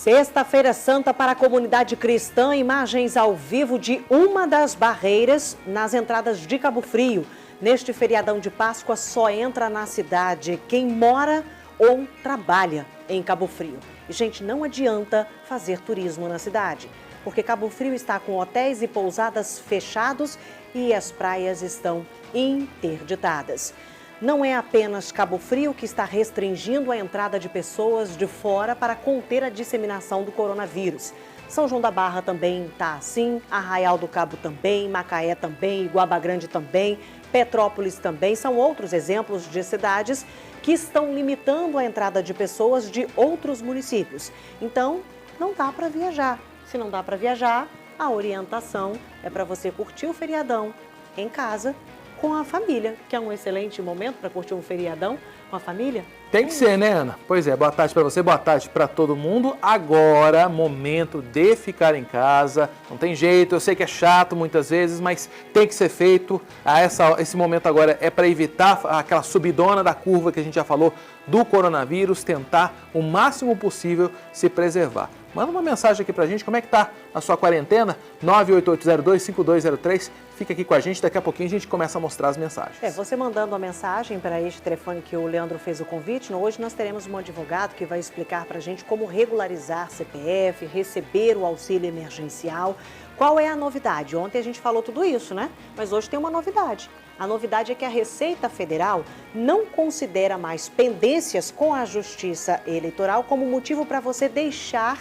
Sexta-feira Santa para a comunidade cristã, imagens ao vivo de uma das barreiras nas entradas de Cabo Frio. Neste feriadão de Páscoa só entra na cidade quem mora ou trabalha em Cabo Frio. E, gente, não adianta fazer turismo na cidade, porque Cabo Frio está com hotéis e pousadas fechados e as praias estão interditadas. Não é apenas Cabo Frio que está restringindo a entrada de pessoas de fora para conter a disseminação do coronavírus. São João da Barra também está assim, Arraial do Cabo também, Macaé também, Iguaba Grande também, Petrópolis também. São outros exemplos de cidades que estão limitando a entrada de pessoas de outros municípios. Então, não dá para viajar. Se não dá para viajar, a orientação é para você curtir o feriadão em casa, com a família, que é um excelente momento para curtir um feriadão com a família. Tem que ser, né, Ana? Pois é, boa tarde para você, boa tarde para todo mundo. Agora, momento de ficar em casa. Não tem jeito, eu sei que é chato muitas vezes, mas tem que ser feito. Esse momento agora é para evitar aquela subidona da curva que a gente já falou do coronavírus, tentar o máximo possível se preservar. Manda uma mensagem aqui pra gente, como é que tá a sua quarentena? 98802-5203, fica aqui com a gente, daqui a pouquinho a gente começa a mostrar as mensagens. Você mandando a mensagem para este telefone que o Leandro fez o convite, hoje nós teremos um advogado que vai explicar pra gente como regularizar CPF, receber o auxílio emergencial. Qual é a novidade? Ontem a gente falou tudo isso, né? Mas hoje tem uma novidade. A novidade é que a Receita Federal não considera mais pendências com a Justiça Eleitoral como motivo para você deixar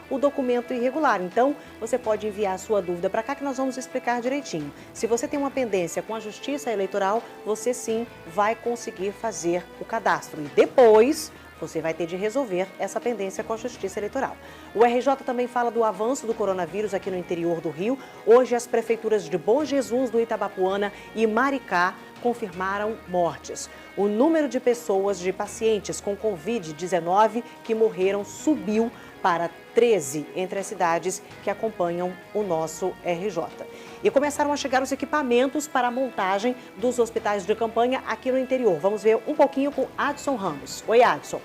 o documento irregular. Então, você pode enviar a sua dúvida para cá que nós vamos explicar direitinho. Se você tem uma pendência com a Justiça Eleitoral, você sim vai conseguir fazer o cadastro. E depois, você vai ter de resolver essa pendência com a Justiça Eleitoral. O RJ também fala do avanço do coronavírus aqui no interior do Rio. Hoje, as prefeituras de Bom Jesus, do Itabapuana e Maricá confirmaram mortes. O número de pessoas, de pacientes com Covid-19 que morreram subiu para 13 entre as cidades que acompanham o nosso RJ. E começaram a chegar os equipamentos para a montagem dos hospitais de campanha aqui no interior. Vamos ver um pouquinho com Adson Ramos. Oi, Adson.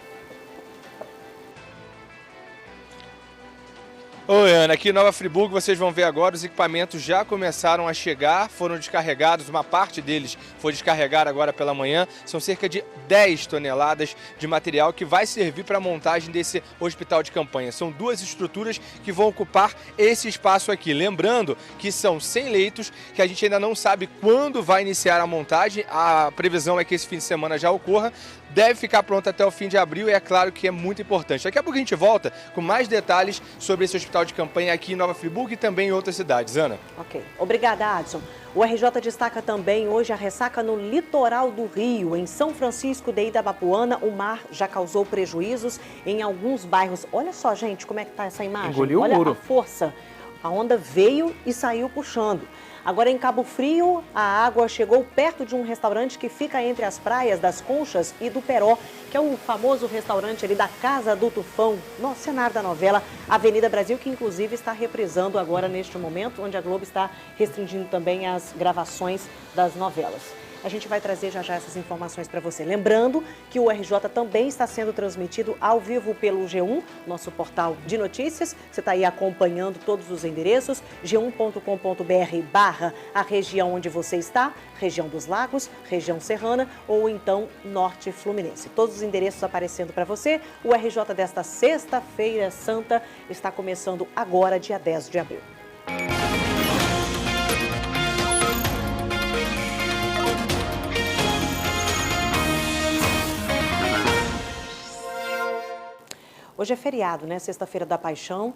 Oi, Ana, aqui em Nova Friburgo vocês vão ver agora, os equipamentos já começaram a chegar, foram descarregados, uma parte deles foi descarregada agora pela manhã, são cerca de 10 toneladas de material que vai servir para a montagem desse hospital de campanha. São duas estruturas que vão ocupar esse espaço aqui. Lembrando que são 100 leitos, que a gente ainda não sabe quando vai iniciar a montagem, a previsão é que esse fim de semana já ocorra, deve ficar pronto até o fim de abril e é claro que é muito importante. Daqui a pouco a gente volta com mais detalhes sobre esse hospital de campanha aqui em Nova Friburgo e também em outras cidades. Ana. Ok. Obrigada, Adson. O RJ destaca também hoje a ressaca no litoral do Rio. Em São Francisco de Itabapuana, o mar já causou prejuízos em alguns bairros. Olha só, gente, como é que tá essa imagem. Engoliu Olha o muro. A força. A onda veio e saiu puxando. Agora, em Cabo Frio, a água chegou perto de um restaurante que fica entre as praias das Conchas e do Peró, que é o famoso restaurante ali da Casa do Tufão, no cenário da novela Avenida Brasil, que inclusive está reprisando agora neste momento, onde a Globo está restringindo também as gravações das novelas. A gente vai trazer já essas informações para você. Lembrando que o RJ também está sendo transmitido ao vivo pelo G1, nosso portal de notícias. Você está aí acompanhando todos os endereços, g1.com.br/ a região onde você está, região dos Lagos, região Serrana ou então Norte Fluminense. Todos os endereços aparecendo para você. O RJ desta Sexta-feira Santa está começando agora, dia 10 de abril. Hoje é feriado, né? Sexta-feira da Paixão.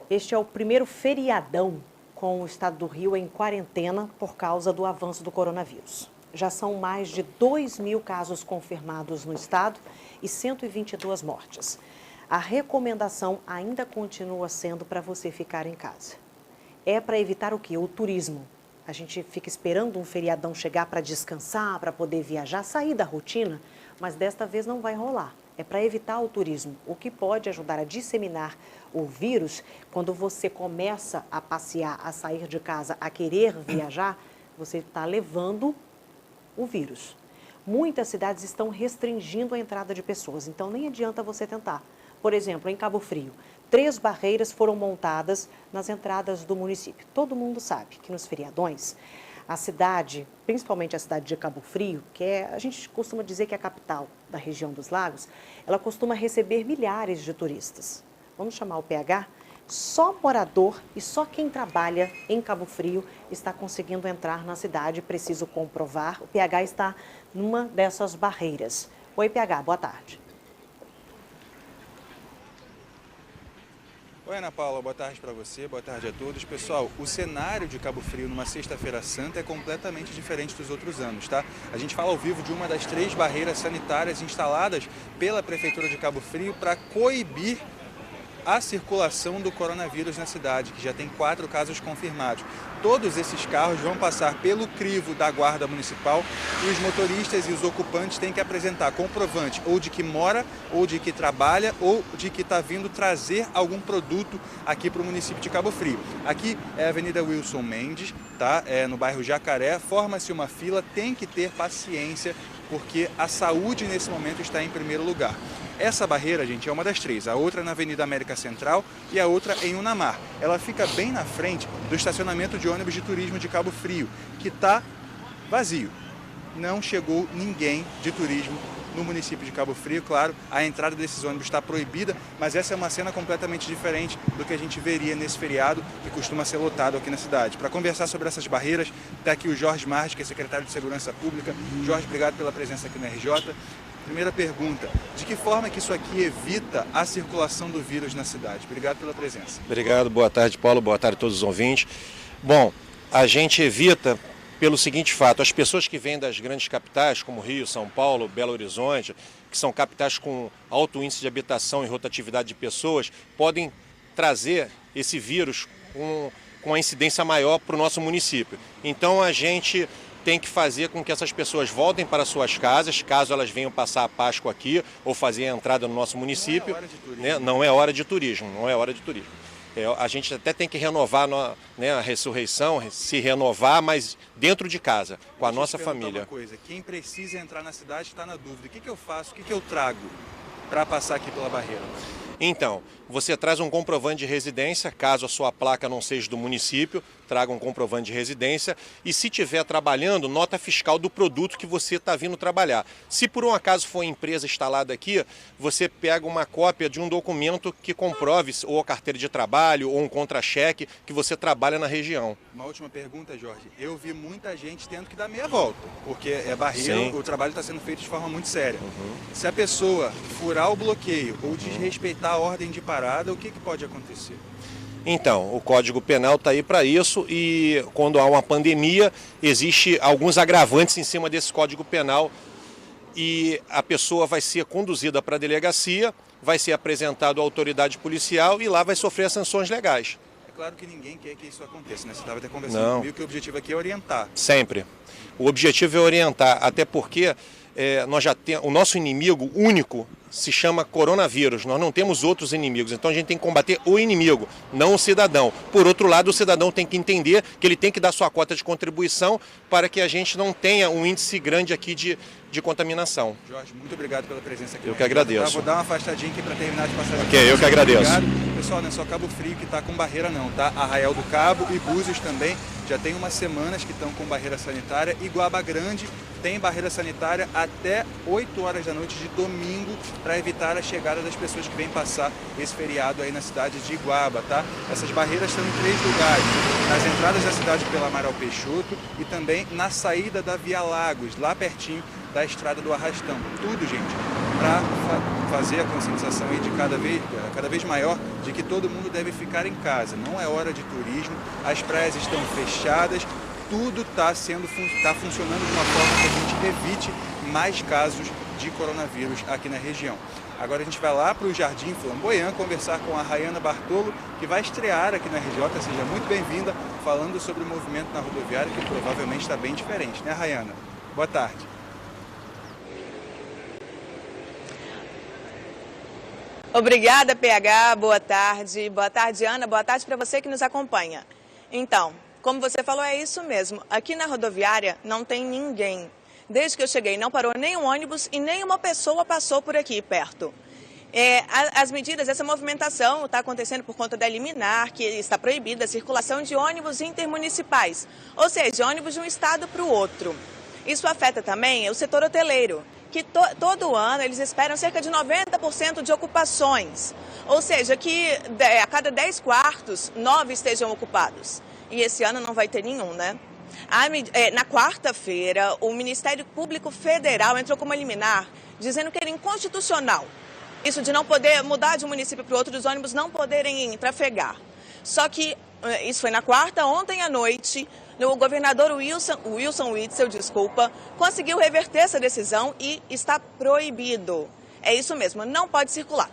Este é o primeiro feriadão com o estado do Rio em quarentena por causa do avanço do coronavírus. Já são mais de 2.000 casos confirmados no estado e 122 mortes. A recomendação ainda continua sendo para você ficar em casa. É para evitar o quê? O turismo. A gente fica esperando um feriadão chegar para descansar, para poder viajar, sair da rotina, mas desta vez não vai rolar. É para evitar o turismo, o que pode ajudar a disseminar o vírus. Quando você começa a passear, a sair de casa, a querer viajar, você está levando o vírus. Muitas cidades estão restringindo a entrada de pessoas, então nem adianta você tentar. Por exemplo, em Cabo Frio, 3 barreiras foram montadas nas entradas do município. Todo mundo sabe que nos feriadões, a cidade, principalmente a cidade de Cabo Frio, a gente costuma dizer que é a capital da região dos lagos, ela costuma receber milhares de turistas. Vamos chamar o PH? Só morador e só quem trabalha em Cabo Frio está conseguindo entrar na cidade, preciso comprovar. O PH está numa dessas barreiras. Oi, PH, boa tarde. Oi, Ana Paula, boa tarde para você, boa tarde a todos. Pessoal, o cenário de Cabo Frio numa sexta-feira santa é completamente diferente dos outros anos, tá? A gente fala ao vivo de uma das 3 barreiras sanitárias instaladas pela Prefeitura de Cabo Frio para coibir a circulação do coronavírus na cidade, que já tem 4 casos confirmados. Todos esses carros vão passar pelo crivo da Guarda Municipal e os motoristas e os ocupantes têm que apresentar comprovante ou de que mora, ou de que trabalha, ou de que está vindo trazer algum produto aqui para o município de Cabo Frio. Aqui é a Avenida Wilson Mendes, tá? No bairro Jacaré, forma-se uma fila, tem que ter paciência, porque a saúde nesse momento está em primeiro lugar. Essa barreira, gente, é uma das 3. A outra é na Avenida América Central e a outra em Unamar. Ela fica bem na frente do estacionamento de ônibus de turismo de Cabo Frio, que está vazio. Não chegou ninguém de turismo no município de Cabo Frio. Claro, a entrada desses ônibus está proibida, mas essa é uma cena completamente diferente do que a gente veria nesse feriado, que costuma ser lotado aqui na cidade. Para conversar sobre essas barreiras, está aqui o Jorge Marques, que é secretário de Segurança Pública. Jorge, obrigado pela presença aqui na RJ. Primeira pergunta, de que forma que isso aqui evita a circulação do vírus na cidade? Obrigado pela presença. Obrigado, boa tarde, Paulo, boa tarde a todos os ouvintes. Bom, a gente evita pelo seguinte fato: as pessoas que vêm das grandes capitais, como Rio, São Paulo, Belo Horizonte, que são capitais com alto índice de habitação e rotatividade de pessoas, podem trazer esse vírus com uma incidência maior para o nosso município. Então a gente tem que fazer com que essas pessoas voltem para suas casas, caso elas venham passar a Páscoa aqui ou fazer a entrada no nosso município. Não é hora de turismo, não é hora de turismo. A gente até tem que renovar a ressurreição, se renovar, mas dentro de casa, com a nossa família. Uma coisa, quem precisa entrar na cidade está na dúvida. O que eu faço, o que eu trago para passar aqui pela barreira? Então, você traz um comprovante de residência, caso a sua placa não seja do município, traga um comprovante de residência e, se estiver trabalhando, nota fiscal do produto que você está vindo trabalhar. Se por um acaso for empresa instalada aqui, você pega uma cópia de um documento que comprove, ou a carteira de trabalho, ou um contra-cheque, que você trabalha na região. Uma última pergunta, Jorge. Eu vi muita gente tendo que dar meia volta, porque é barreira, o trabalho está sendo feito de forma muito séria. Se a pessoa furar o bloqueio ou desrespeitar a ordem de parada, o que pode acontecer? Então, o Código Penal está aí para isso e quando há uma pandemia, existe alguns agravantes em cima desse Código Penal e a pessoa vai ser conduzida para a delegacia, vai ser apresentado à autoridade policial e lá vai sofrer as sanções legais. É claro que ninguém quer que isso aconteça, né? Você estava até conversando comigo que o objetivo aqui é orientar. Sempre. O objetivo é orientar, até porque nós já temos, o nosso inimigo único se chama coronavírus, nós não temos outros inimigos, então a gente tem que combater o inimigo, não o cidadão. Por outro lado, o cidadão tem que entender que ele tem que dar sua cota de contribuição para que a gente não tenha um índice grande aqui de contaminação. Jorge, muito obrigado pela presença aqui. Eu que agradeço. Vou dar uma afastadinha aqui para terminar de passar. Ok, eu que agradeço. Obrigado. Pessoal, não é só Cabo Frio que está com barreira não, tá? Arraial do Cabo e Búzios também, já tem umas semanas que estão com barreira sanitária. Iguaba Grande tem barreira sanitária até 8 horas da noite de domingo para evitar a chegada das pessoas que vêm passar esse feriado aí na cidade de Iguaba, tá? Essas barreiras estão em 3 lugares, nas entradas da cidade pela Amaral Peixoto e também na saída da Via Lagos, lá pertinho da estrada do Arrastão. Tudo, gente, para fazer a conscientização aí de cada vez maior de que todo mundo deve ficar em casa. Não é hora de turismo, as praias estão fechadas, tudo está funcionando de uma forma que a gente evite mais casos de coronavírus aqui na região. Agora a gente vai lá para o Jardim Flamboyant conversar com a Rayana Bartolo, que vai estrear aqui na RJ. Seja muito bem-vinda, falando sobre o movimento na rodoviária, que provavelmente está bem diferente, né, Rayana? Boa tarde. Obrigada, PH. Boa tarde. Boa tarde, Ana. Boa tarde para você que nos acompanha. Então, como você falou, é isso mesmo. Aqui na rodoviária não tem ninguém. Desde que eu cheguei, não parou nenhum ônibus e nenhuma pessoa passou por aqui perto. As medidas, essa movimentação está acontecendo por conta da liminar, que está proibida a circulação de ônibus intermunicipais, ou seja, ônibus de um estado para o outro. Isso afeta também o setor hoteleiro, que todo ano eles esperam cerca de 90% de ocupações, ou seja, que a cada 10 quartos, 9 estejam ocupados. E esse ano não vai ter nenhum, né? Na quarta-feira, o Ministério Público Federal entrou com uma liminar dizendo que era inconstitucional. Isso de não poder mudar de um município para o outro, dos ônibus não poderem trafegar. Só que isso foi na quarta, ontem à noite, o governador Wilson Witzel, conseguiu reverter essa decisão e está proibido. É isso mesmo, não pode circular.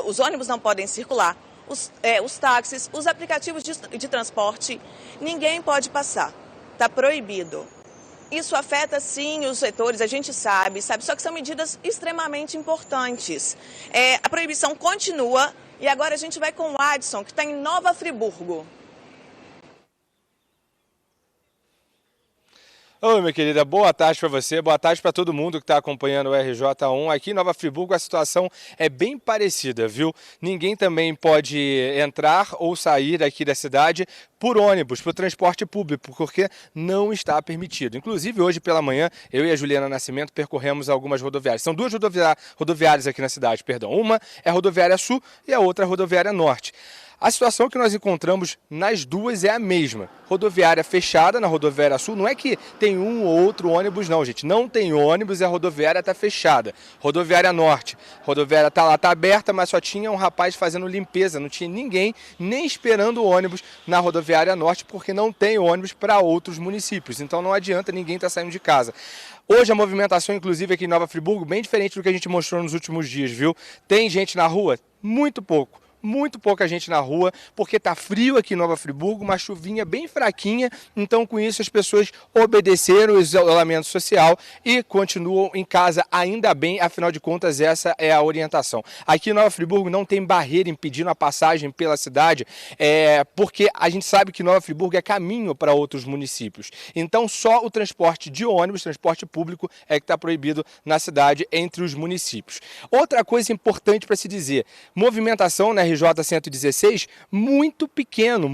Os ônibus não podem circular. Os táxis, os aplicativos de transporte, ninguém pode passar. Está proibido. Isso afeta, sim, os setores, a gente sabe, só que são medidas extremamente importantes. A proibição continua e agora a gente vai com o Adson, que está em Nova Friburgo. Oi, minha querida, boa tarde para você, boa tarde para todo mundo que está acompanhando o RJ1. Aqui em Nova Friburgo a situação é bem parecida, viu? Ninguém também pode entrar ou sair aqui da cidade por ônibus, por transporte público, porque não está permitido. Inclusive, hoje pela manhã, eu e a Juliana Nascimento percorremos algumas rodoviárias. São duas rodoviárias aqui na cidade, perdão. Uma é a rodoviária Sul e a outra é a rodoviária Norte. A situação que nós encontramos nas duas é a mesma. Rodoviária fechada na rodoviária Sul, não é que tem um ou outro ônibus não, gente. Não tem ônibus e a rodoviária está fechada. Rodoviária Norte, a rodoviária está lá, está aberta, mas só tinha um rapaz fazendo limpeza. Não tinha ninguém nem esperando o ônibus na rodoviária Norte, porque não tem ônibus para outros municípios. Então não adianta ninguém estar saindo de casa. Hoje a movimentação, inclusive aqui em Nova Friburgo, bem diferente do que a gente mostrou nos últimos dias, viu? Tem gente na rua? Muito pouco. Muito pouca gente na rua, porque está frio aqui em Nova Friburgo, uma chuvinha bem fraquinha, então com isso as pessoas obedeceram o isolamento social e continuam em casa, ainda bem, afinal de contas essa é a orientação. Aqui em Nova Friburgo não tem barreira impedindo a passagem pela cidade, porque a gente sabe que Nova Friburgo é caminho para outros municípios, então só o transporte de ônibus, transporte público é que está proibido na cidade entre os municípios. Outra coisa importante para se dizer, movimentação na RJ-116, muito pequeno.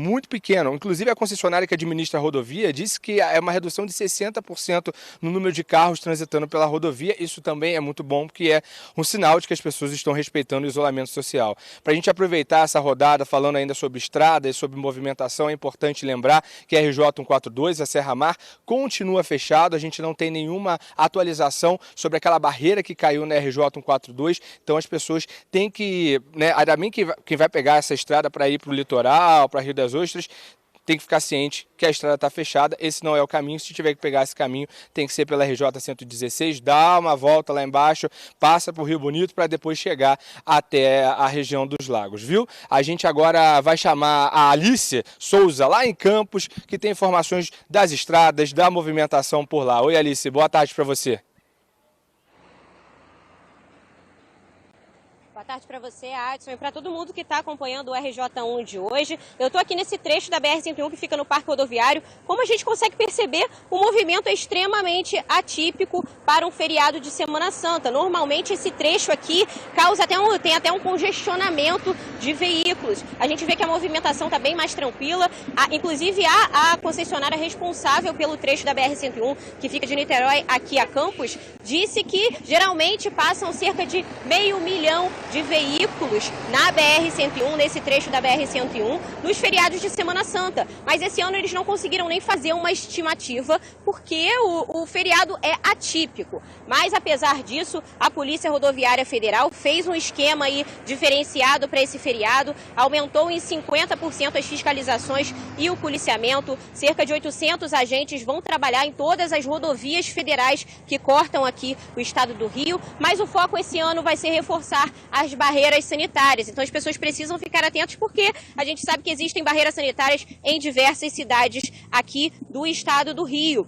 Inclusive a concessionária que administra a rodovia disse que é uma redução de 60% no número de carros transitando pela rodovia. Isso também é muito bom, porque é um sinal de que as pessoas estão respeitando o isolamento social. Para a gente aproveitar essa rodada, falando ainda sobre estrada e sobre movimentação, é importante lembrar que a RJ-142, a Serra Mar, continua fechado. A gente não tem nenhuma atualização sobre aquela barreira que caiu na RJ-142. Então as pessoas têm que, ainda bem que quem vai pegar essa estrada para ir para o litoral, para Rio das Ostras, tem que ficar ciente que a estrada está fechada. Esse não é o caminho. Se tiver que pegar esse caminho, tem que ser pela RJ-116, dá uma volta lá embaixo, passa por Rio Bonito para depois chegar até a região dos Lagos, viu? A gente agora vai chamar a Alice Souza, lá em Campos, que tem informações das estradas, da movimentação por lá. Oi, Alice, boa tarde para você. Boa tarde para você, Adson, e para todo mundo que está acompanhando o RJ1 de hoje. Eu estou aqui nesse trecho da BR-101 que fica no Parque Rodoviário. Como a gente consegue perceber, o movimento é extremamente atípico para um feriado de Semana Santa. Normalmente esse trecho aqui tem até um congestionamento de veículos. A gente vê que a movimentação está bem mais tranquila. Inclusive a concessionária responsável pelo trecho da BR-101, que fica de Niterói aqui a Campos, disse que geralmente passam cerca de 500 mil de veículos na BR-101, nesse trecho da BR-101, nos feriados de Semana Santa. Mas esse ano eles não conseguiram nem fazer uma estimativa, porque o feriado é atípico. Mas, apesar disso, a Polícia Rodoviária Federal fez um esquema aí diferenciado para esse feriado, aumentou em 50% as fiscalizações e o policiamento. Cerca de 800 agentes vão trabalhar em todas as rodovias federais que cortam aqui o estado do Rio, mas o foco esse ano vai ser reforçar as barreiras sanitárias. Então as pessoas precisam ficar atentas, porque a gente sabe que existem barreiras sanitárias em diversas cidades aqui do estado do Rio.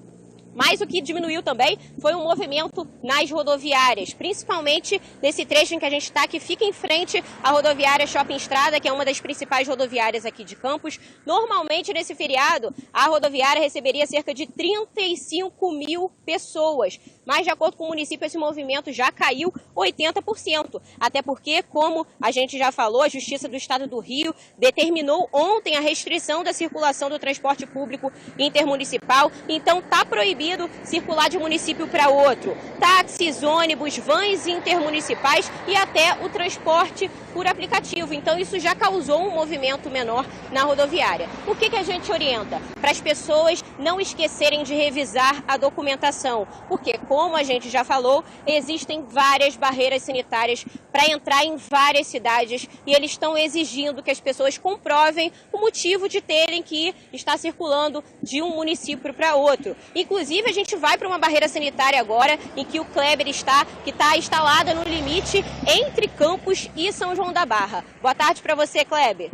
Mas o que diminuiu também foi o movimento nas rodoviárias, principalmente nesse trecho em que a gente está, que fica em frente à rodoviária Shopping Estrada, que é uma das principais rodoviárias aqui de Campos. Normalmente, nesse feriado, a rodoviária receberia cerca de 35 mil pessoas. Mas, de acordo com o município, esse movimento já caiu 80%. Até porque, como a gente já falou, a Justiça do Estado do Rio determinou ontem a restrição da circulação do transporte público intermunicipal. Então, está proibido circular de município para outro. Táxis, ônibus, vans intermunicipais e até o transporte por aplicativo. Então, isso já causou um movimento menor na rodoviária. O que a gente orienta? Para as pessoas não esquecerem de revisar a documentação. Porque, como a gente já falou, existem várias barreiras sanitárias para entrar em várias cidades e eles estão exigindo que as pessoas comprovem o motivo de terem que estar circulando de um município para outro. Inclusive, a gente vai para uma barreira sanitária agora, em que o Kleber está, que está instalada no limite entre Campos e São João da Barra. Boa tarde para você, Kleber.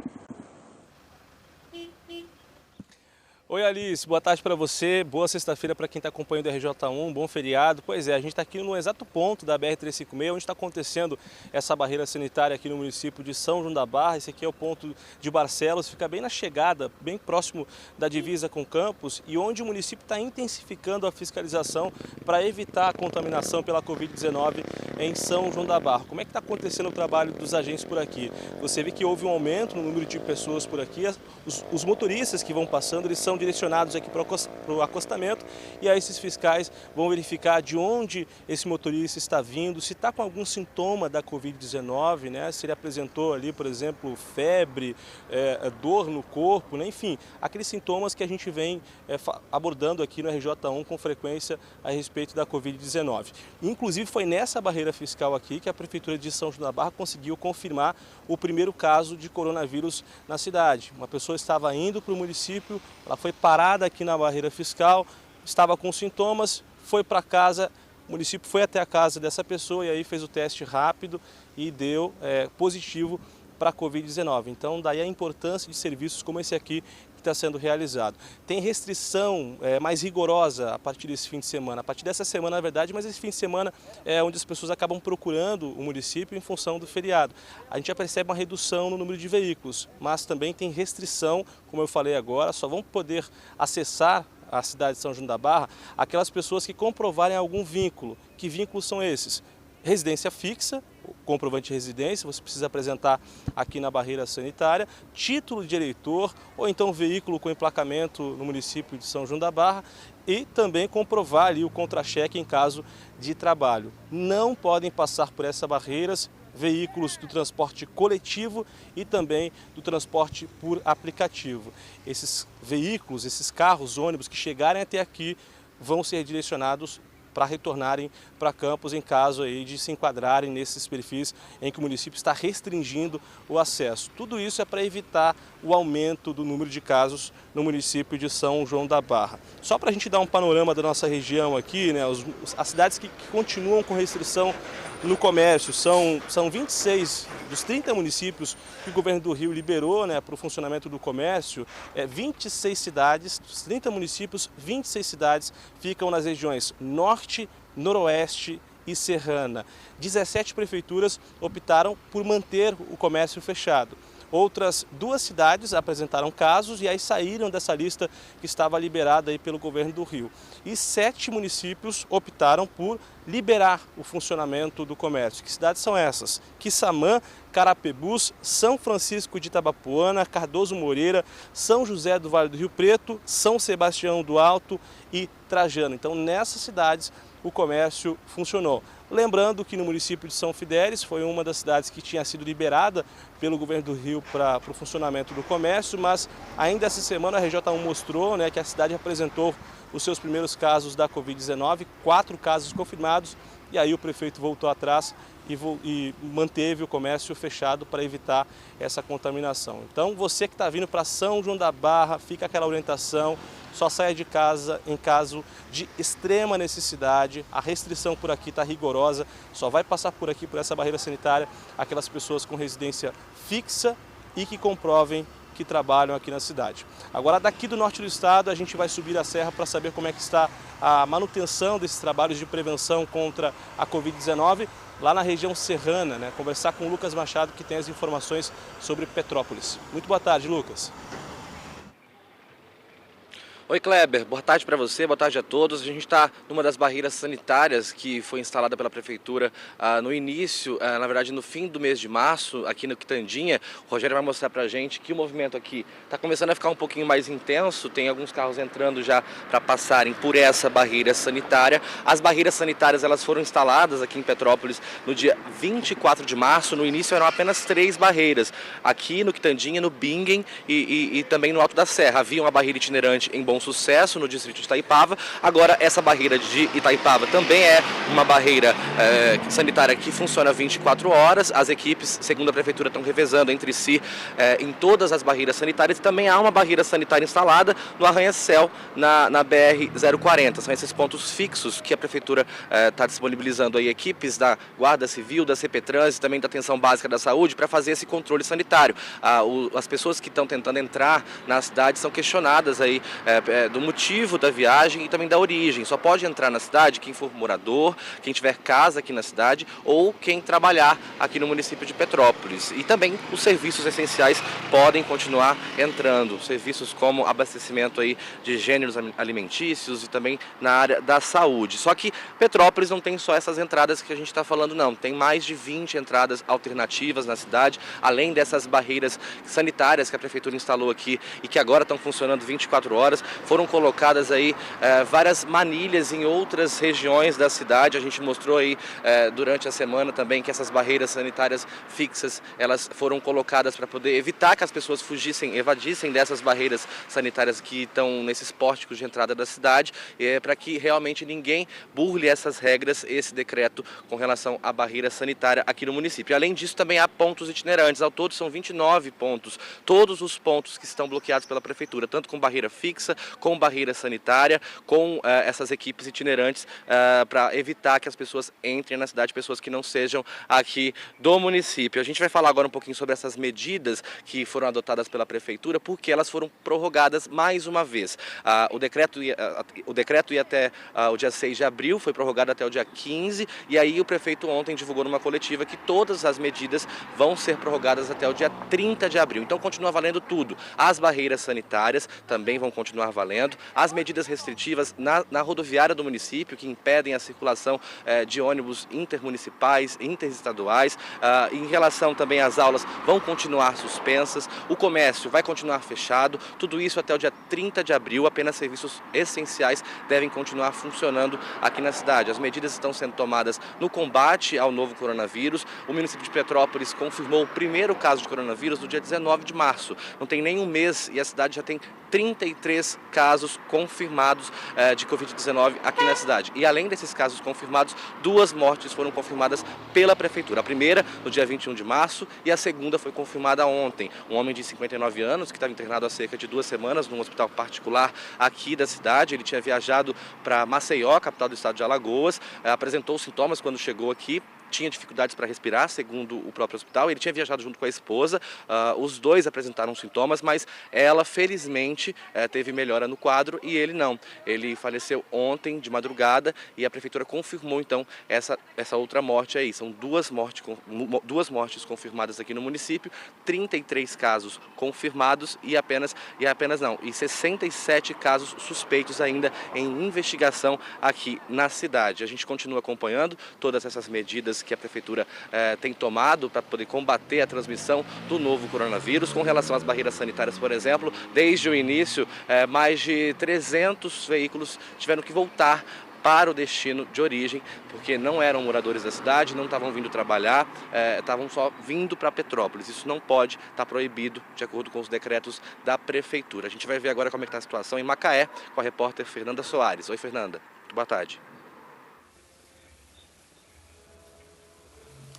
Oi, Alice, boa tarde para você, boa sexta-feira para quem está acompanhando o RJ1, bom feriado. Pois é, a gente está aqui no exato ponto da BR-356, onde está acontecendo essa barreira sanitária aqui no município de São João da Barra. Esse aqui é o ponto de Barcelos, fica bem na chegada, bem próximo da divisa com Campos, e onde o município está intensificando a fiscalização para evitar a contaminação pela Covid-19 em São João da Barra. Como é que está acontecendo o trabalho dos agentes por aqui? Você vê que houve um aumento no número de pessoas por aqui, os motoristas que vão passando, eles são direcionados aqui para o acostamento, e aí esses fiscais vão verificar de onde esse motorista está vindo, se está com algum sintoma da Covid-19, né? Se ele apresentou ali, por exemplo, febre, dor no corpo, né? Enfim, aqueles sintomas que a gente vem abordando aqui no RJ1 com frequência a respeito da Covid-19. Inclusive foi nessa barreira fiscal aqui que a Prefeitura de São João da Barra conseguiu confirmar o primeiro caso de coronavírus na cidade. Uma pessoa estava indo para o município, ela foi parada aqui na barreira fiscal, estava com sintomas, foi para casa, o município foi até a casa dessa pessoa e aí fez o teste rápido e deu positivo para a Covid-19. Então, daí a importância de serviços como esse aqui que está sendo realizado. Tem restrição mais rigorosa a partir desse fim de semana, a partir dessa semana, na verdade, mas esse fim de semana é onde as pessoas acabam procurando o município em função do feriado. A gente já percebe uma redução no número de veículos, mas também tem restrição, como eu falei agora, só vão poder acessar a cidade de São João da Barra aquelas pessoas que comprovarem algum vínculo. Que vínculos são esses? Residência fixa, comprovante de residência, você precisa apresentar aqui na barreira sanitária, título de eleitor ou então veículo com emplacamento no município de São João da Barra e também comprovar ali o contra-cheque em caso de trabalho. Não podem passar por essas barreiras veículos do transporte coletivo e também do transporte por aplicativo. Esses veículos, esses carros, ônibus que chegarem até aqui vão ser direcionados para retornarem para Campos em caso aí de se enquadrarem nesses perfis em que o município está restringindo o acesso. Tudo isso é para evitar o aumento do número de casos no município de São João da Barra. Só para a gente dar um panorama da nossa região aqui, né, as cidades que continuam com restrição no comércio, são 26 dos 30 municípios que o governo do Rio liberou, né, para o funcionamento do comércio. 26 cidades, dos 30 municípios, 26 cidades ficam nas regiões Norte, Noroeste e Serrana. 17 prefeituras optaram por manter o comércio fechado. Outras 2 cidades apresentaram casos e aí saíram dessa lista que estava liberada aí pelo governo do Rio. E 7 municípios optaram por liberar o funcionamento do comércio. Que cidades são essas? Quissamã, Carapebus, São Francisco de Itabapoana, Cardoso Moreira, São José do Vale do Rio Preto, São Sebastião do Alto e Trajano. Então, nessas cidades, o comércio funcionou. Lembrando que no município de São Fidélis foi uma das cidades que tinha sido liberada pelo governo do Rio para o funcionamento do comércio, mas ainda essa semana a RJ1 mostrou, né, que a cidade apresentou os seus primeiros casos da Covid-19, 4 casos confirmados, e aí o prefeito voltou atrás e manteve o comércio fechado para evitar essa contaminação. Então, você que está vindo para São João da Barra, fica aquela orientação, só saia de casa em caso de extrema necessidade. A restrição por aqui está rigorosa, só vai passar por aqui, por essa barreira sanitária, aquelas pessoas com residência fixa e que comprovem que trabalham aqui na cidade. Agora, daqui do norte do estado, a gente vai subir a serra para saber como é que está a manutenção desses trabalhos de prevenção contra a Covid-19 lá na região serrana, né? Conversar com o Lucas Machado, que tem as informações sobre Petrópolis. Muito boa tarde, Lucas. Oi, Kleber, boa tarde para você, boa tarde a todos. A gente está numa das barreiras sanitárias que foi instalada pela Prefeitura no início, na verdade no fim do mês de março, aqui no Quitandinha. O Rogério vai mostrar para a gente que o movimento aqui está começando a ficar um pouquinho mais intenso, tem alguns carros entrando já para passarem por essa barreira sanitária. As barreiras sanitárias elas foram instaladas aqui em Petrópolis no dia 24 de março, no início eram apenas 3 barreiras, aqui no Quitandinha, no Bingen e também no Alto da Serra. Havia uma barreira itinerante em Bom Sucesso, no distrito de Itaipava. Agora, essa barreira de Itaipava também é uma barreira sanitária que funciona 24 horas. As equipes, segundo a Prefeitura, estão revezando entre si em todas as barreiras sanitárias. E também há uma barreira sanitária instalada no Arranha-Céu, na BR-040. São esses pontos fixos que a Prefeitura está disponibilizando aí equipes da Guarda Civil, da CPTrans e também da Atenção Básica da Saúde para fazer esse controle sanitário. As pessoas que estão tentando entrar na cidade são questionadas aí do motivo da viagem e também da origem. Só pode entrar na cidade quem for morador, quem tiver casa aqui na cidade ou quem trabalhar aqui no município de Petrópolis. E também os serviços essenciais podem continuar entrando. Serviços como abastecimento aí de gêneros alimentícios e também na área da saúde. Só que Petrópolis não tem só essas entradas que a gente está falando, não. Tem mais de 20 entradas alternativas na cidade, além dessas barreiras sanitárias que a Prefeitura instalou aqui e que agora estão funcionando 24 horas. Foram colocadas aí várias manilhas em outras regiões da cidade. A gente mostrou aí durante a semana também que essas barreiras sanitárias fixas, elas foram colocadas para poder evitar que as pessoas evadissem dessas barreiras sanitárias que estão nesses pórticos de entrada da cidade, para que realmente ninguém burle essas regras, esse decreto com relação à barreira sanitária aqui no município. Além disso, também há pontos itinerantes. Ao todo são 29 pontos, todos os pontos que estão bloqueados pela Prefeitura, tanto com barreira fixa, com barreira sanitária, com essas equipes itinerantes para evitar que as pessoas entrem na cidade, pessoas que não sejam aqui do município. A gente vai falar agora um pouquinho sobre essas medidas que foram adotadas pela Prefeitura, porque elas foram prorrogadas mais uma vez. O decreto ia até o dia 6 de abril, foi prorrogado até o dia 15, e aí o prefeito ontem divulgou numa coletiva que todas as medidas vão ser prorrogadas até o dia 30 de abril. Então continua valendo tudo. As barreiras sanitárias também vão continuar valendo. As medidas restritivas na rodoviária do município, que impedem a circulação de ônibus intermunicipais, interestaduais. Em relação também às aulas, vão continuar suspensas. O comércio vai continuar fechado. Tudo isso até o dia 30 de abril. Apenas serviços essenciais devem continuar funcionando aqui na cidade. As medidas estão sendo tomadas no combate ao novo coronavírus. O município de Petrópolis confirmou o primeiro caso de coronavírus no dia 19 de março. Não tem nem um mês e a cidade já tem 33 casos confirmados de Covid-19 aqui na cidade. E além desses casos confirmados, 2 mortes foram confirmadas pela Prefeitura. A primeira no dia 21 de março e a segunda foi confirmada ontem. Um homem de 59 anos que estava internado há cerca de 2 semanas num hospital particular aqui da cidade. Ele tinha viajado para Maceió, capital do estado de Alagoas, apresentou sintomas quando chegou aqui. Tinha dificuldades para respirar, segundo o próprio hospital. Ele tinha viajado junto com a esposa, os dois apresentaram sintomas, mas ela, felizmente, teve melhora no quadro e ele não. Ele faleceu ontem, de madrugada, e a Prefeitura confirmou, então, essa outra morte aí. São 2 mortes confirmadas aqui no município, 33 casos confirmados e 67 casos suspeitos ainda em investigação aqui na cidade. A gente continua acompanhando todas essas medidas que a Prefeitura tem tomado para poder combater a transmissão do novo coronavírus. Com relação às barreiras sanitárias, por exemplo, desde o início, mais de 300 veículos tiveram que voltar para o destino de origem, porque não eram moradores da cidade, não estavam vindo trabalhar, estavam só vindo para Petrópolis. Isso não pode, está proibido, de acordo com os decretos da Prefeitura. A gente vai ver agora como é que está a situação em Macaé, com a repórter Fernanda Soares. Oi, Fernanda. Boa tarde.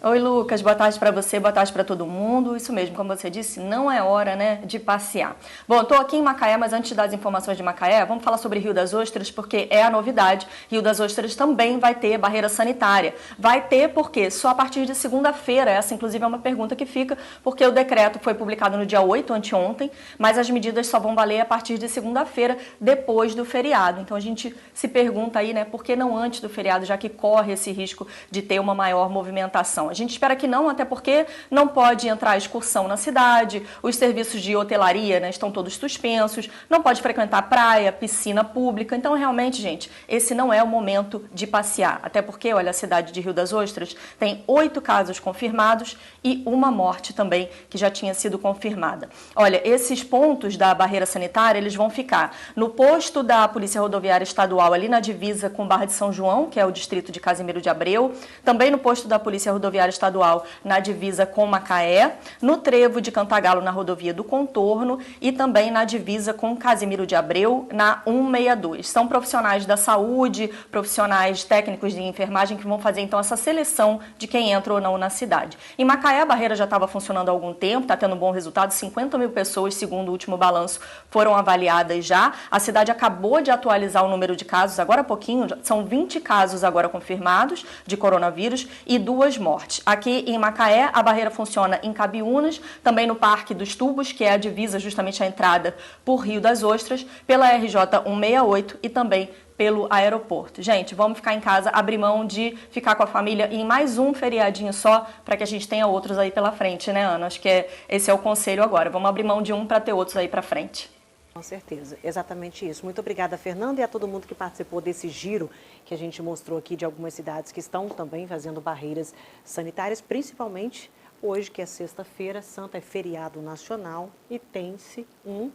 Oi, Lucas, boa tarde para você, boa tarde para todo mundo. Isso mesmo, como você disse, não é hora, né, de passear. Bom, eu tô aqui em Macaé, mas antes das informações de Macaé, vamos falar sobre Rio das Ostras, porque é a novidade. Rio das Ostras também vai ter barreira sanitária. Vai ter porque só a partir de segunda-feira, essa inclusive é uma pergunta que fica, porque o decreto foi publicado no dia 8, anteontem, mas as medidas só vão valer a partir de segunda-feira, depois do feriado. Então a gente se pergunta aí, né, por que não antes do feriado, já que corre esse risco de ter uma maior movimentação. A gente espera que não, até porque não pode entrar excursão na cidade, os serviços de hotelaria, né, estão todos suspensos, não pode frequentar praia, piscina pública. Então, realmente, gente, esse não é o momento de passear. Até porque, olha, a cidade de Rio das Ostras tem 8 casos confirmados e uma morte também que já tinha sido confirmada. Olha, esses pontos da barreira sanitária, eles vão ficar no posto da Polícia Rodoviária Estadual, ali na divisa com Barra de São João, que é o distrito de Casimiro de Abreu, também no posto da Polícia Rodoviária Estadual na divisa com Macaé, no trevo de Cantagalo na rodovia do Contorno e também na divisa com Casimiro de Abreu na 162. São profissionais da saúde, profissionais técnicos de enfermagem que vão fazer então essa seleção de quem entra ou não na cidade. Em Macaé a barreira já estava funcionando há algum tempo, está tendo um bom resultado, 50 mil pessoas, segundo o último balanço, foram avaliadas já. A cidade acabou de atualizar o número de casos, agora há pouquinho, são 20 casos agora confirmados de coronavírus e 2 mortes. Aqui em Macaé, a barreira funciona em Cabiúnas, também no Parque dos Tubos, que é a divisa, justamente a entrada por Rio das Ostras, pela RJ 168 e também pelo aeroporto. Gente, vamos ficar em casa, abrir mão de ficar com a família em mais um feriadinho só, para que a gente tenha outros aí pela frente, né, Ana? Acho que esse é o conselho agora. Vamos abrir mão de um para ter outros aí para frente. Com certeza, exatamente isso. Muito obrigada, Fernanda, e a todo mundo que participou desse giro que a gente mostrou aqui de algumas cidades que estão também fazendo barreiras sanitárias, principalmente hoje, que é sexta-feira, Santa é feriado nacional e tem-se um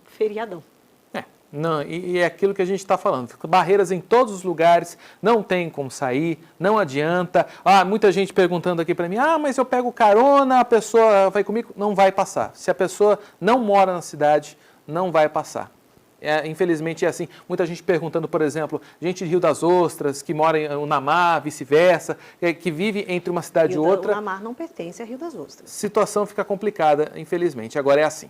feriadão. Não, e é aquilo que a gente está falando, barreiras em todos os lugares, não tem como sair, não adianta. Muita gente perguntando aqui para mim, mas eu pego carona, a pessoa vai comigo? Não vai passar. Se a pessoa não mora na cidade, não vai passar. Infelizmente é assim. Muita gente perguntando, por exemplo, gente de Rio das Ostras, que mora em Unamar, vice-versa, que vive entre uma cidade e outra. Unamar não pertence a Rio das Ostras. Situação fica complicada, infelizmente. Agora é assim.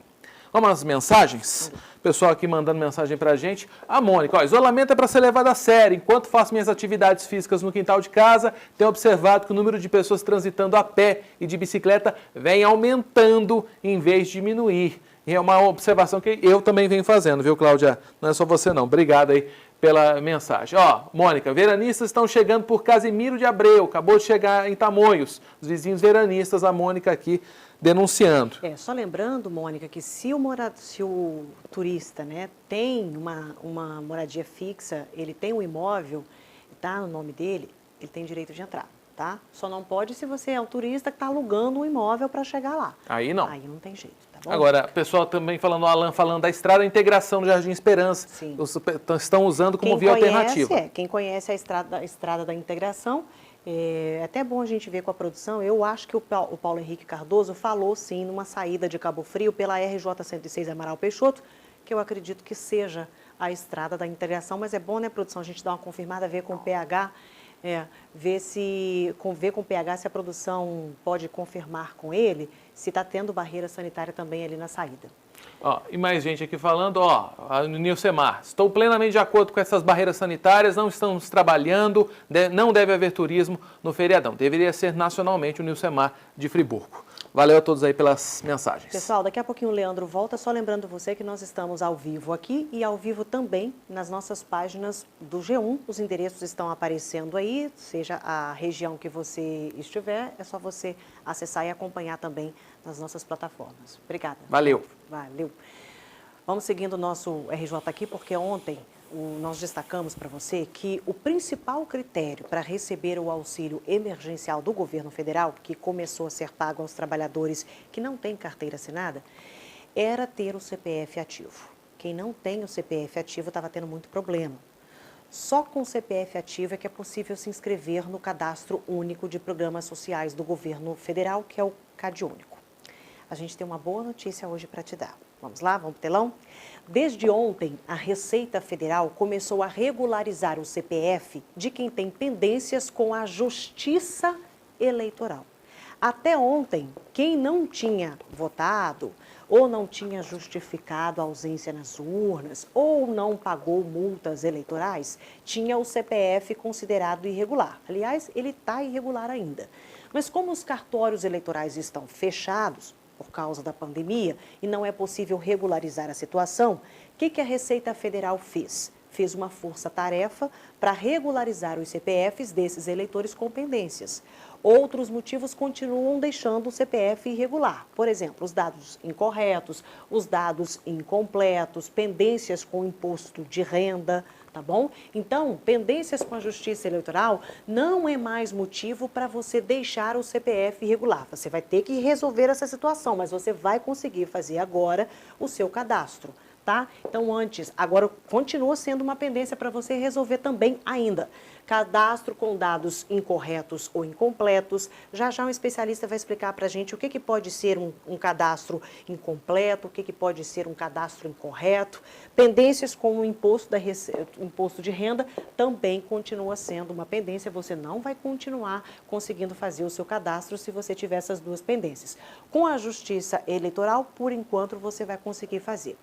Vamos às mensagens? Pessoal aqui mandando mensagem pra gente. A Mônica, isolamento é para ser levado a sério. Enquanto faço minhas atividades físicas no quintal de casa, tenho observado que o número de pessoas transitando a pé e de bicicleta vem aumentando em vez de diminuir. E é uma observação que eu também venho fazendo, viu, Cláudia? Não é só você não. Obrigado aí pela mensagem. Mônica, veranistas estão chegando por Casimiro de Abreu. Acabou de chegar em Tamoios. Os vizinhos veranistas, a Mônica aqui denunciando. Só lembrando, Mônica, que se o turista, né, tem uma moradia fixa, ele tem um imóvel, está no nome dele, ele tem direito de entrar, tá? Só não pode se você é um turista que está alugando um imóvel para chegar lá. Aí não. Aí não tem jeito, tá bom? Agora, o pessoal também falando, o Alan falando da estrada, a integração do Jardim Esperança. Sim. Estão usando como via alternativa. Quem conhece a estrada da integração, é até bom a gente ver com a produção. Eu acho que o Paulo Henrique Cardoso falou, sim, numa saída de Cabo Frio pela RJ 106 Amaral Peixoto, que eu acredito que seja a estrada da integração, mas é bom, né, produção, a gente dar uma confirmada, ver com o PH, ver com o PH se a produção pode confirmar com ele se está tendo barreira sanitária também ali na saída. E mais gente aqui falando, no Nilcemar, estou plenamente de acordo com essas barreiras sanitárias, não estamos trabalhando, não deve haver turismo no feriadão. Deveria ser nacionalmente o Nilcemar de Friburgo. Valeu a todos aí pelas mensagens. Pessoal, daqui a pouquinho o Leandro volta, só lembrando você que nós estamos ao vivo aqui e ao vivo também nas nossas páginas do G1. Os endereços estão aparecendo aí, seja a região que você estiver, é só você acessar e acompanhar também nas nossas plataformas. Obrigada. Valeu. Valeu. Vamos seguindo o nosso RJ aqui, porque ontem nós destacamos para você que o principal critério para receber o auxílio emergencial do governo federal, que começou a ser pago aos trabalhadores que não têm carteira assinada, era ter o CPF ativo. Quem não tem o CPF ativo estava tendo muito problema. Só com o CPF ativo é que é possível se inscrever no Cadastro Único de Programas Sociais do governo federal, que é o CadÚnico. A gente tem uma boa notícia hoje para te dar. Vamos lá, vamos pro telão? Desde ontem, a Receita Federal começou a regularizar o CPF de quem tem pendências com a Justiça Eleitoral. Até ontem, quem não tinha votado ou não tinha justificado a ausência nas urnas ou não pagou multas eleitorais, tinha o CPF considerado irregular. Aliás, ele está irregular ainda. Mas como os cartórios eleitorais estão fechados por causa da pandemia e não é possível regularizar a situação, o que a Receita Federal fez? Fez uma força-tarefa para regularizar os CPFs desses eleitores com pendências. Outros motivos continuam deixando o CPF irregular. Por exemplo, os dados incorretos, os dados incompletos, pendências com imposto de renda, tá bom? Então, pendências com a Justiça Eleitoral não é mais motivo para você deixar o CPF irregular. Você vai ter que resolver essa situação, mas você vai conseguir fazer agora o seu cadastro. Tá? Então, agora continua sendo uma pendência para você resolver também ainda. Cadastro com dados incorretos ou incompletos. Já um especialista vai explicar para a gente o que pode ser um cadastro incompleto, o que pode ser um cadastro incorreto. Pendências com o imposto de renda também continua sendo uma pendência. Você não vai continuar conseguindo fazer o seu cadastro se você tiver essas duas pendências. Com a Justiça Eleitoral, por enquanto, você vai conseguir fazer.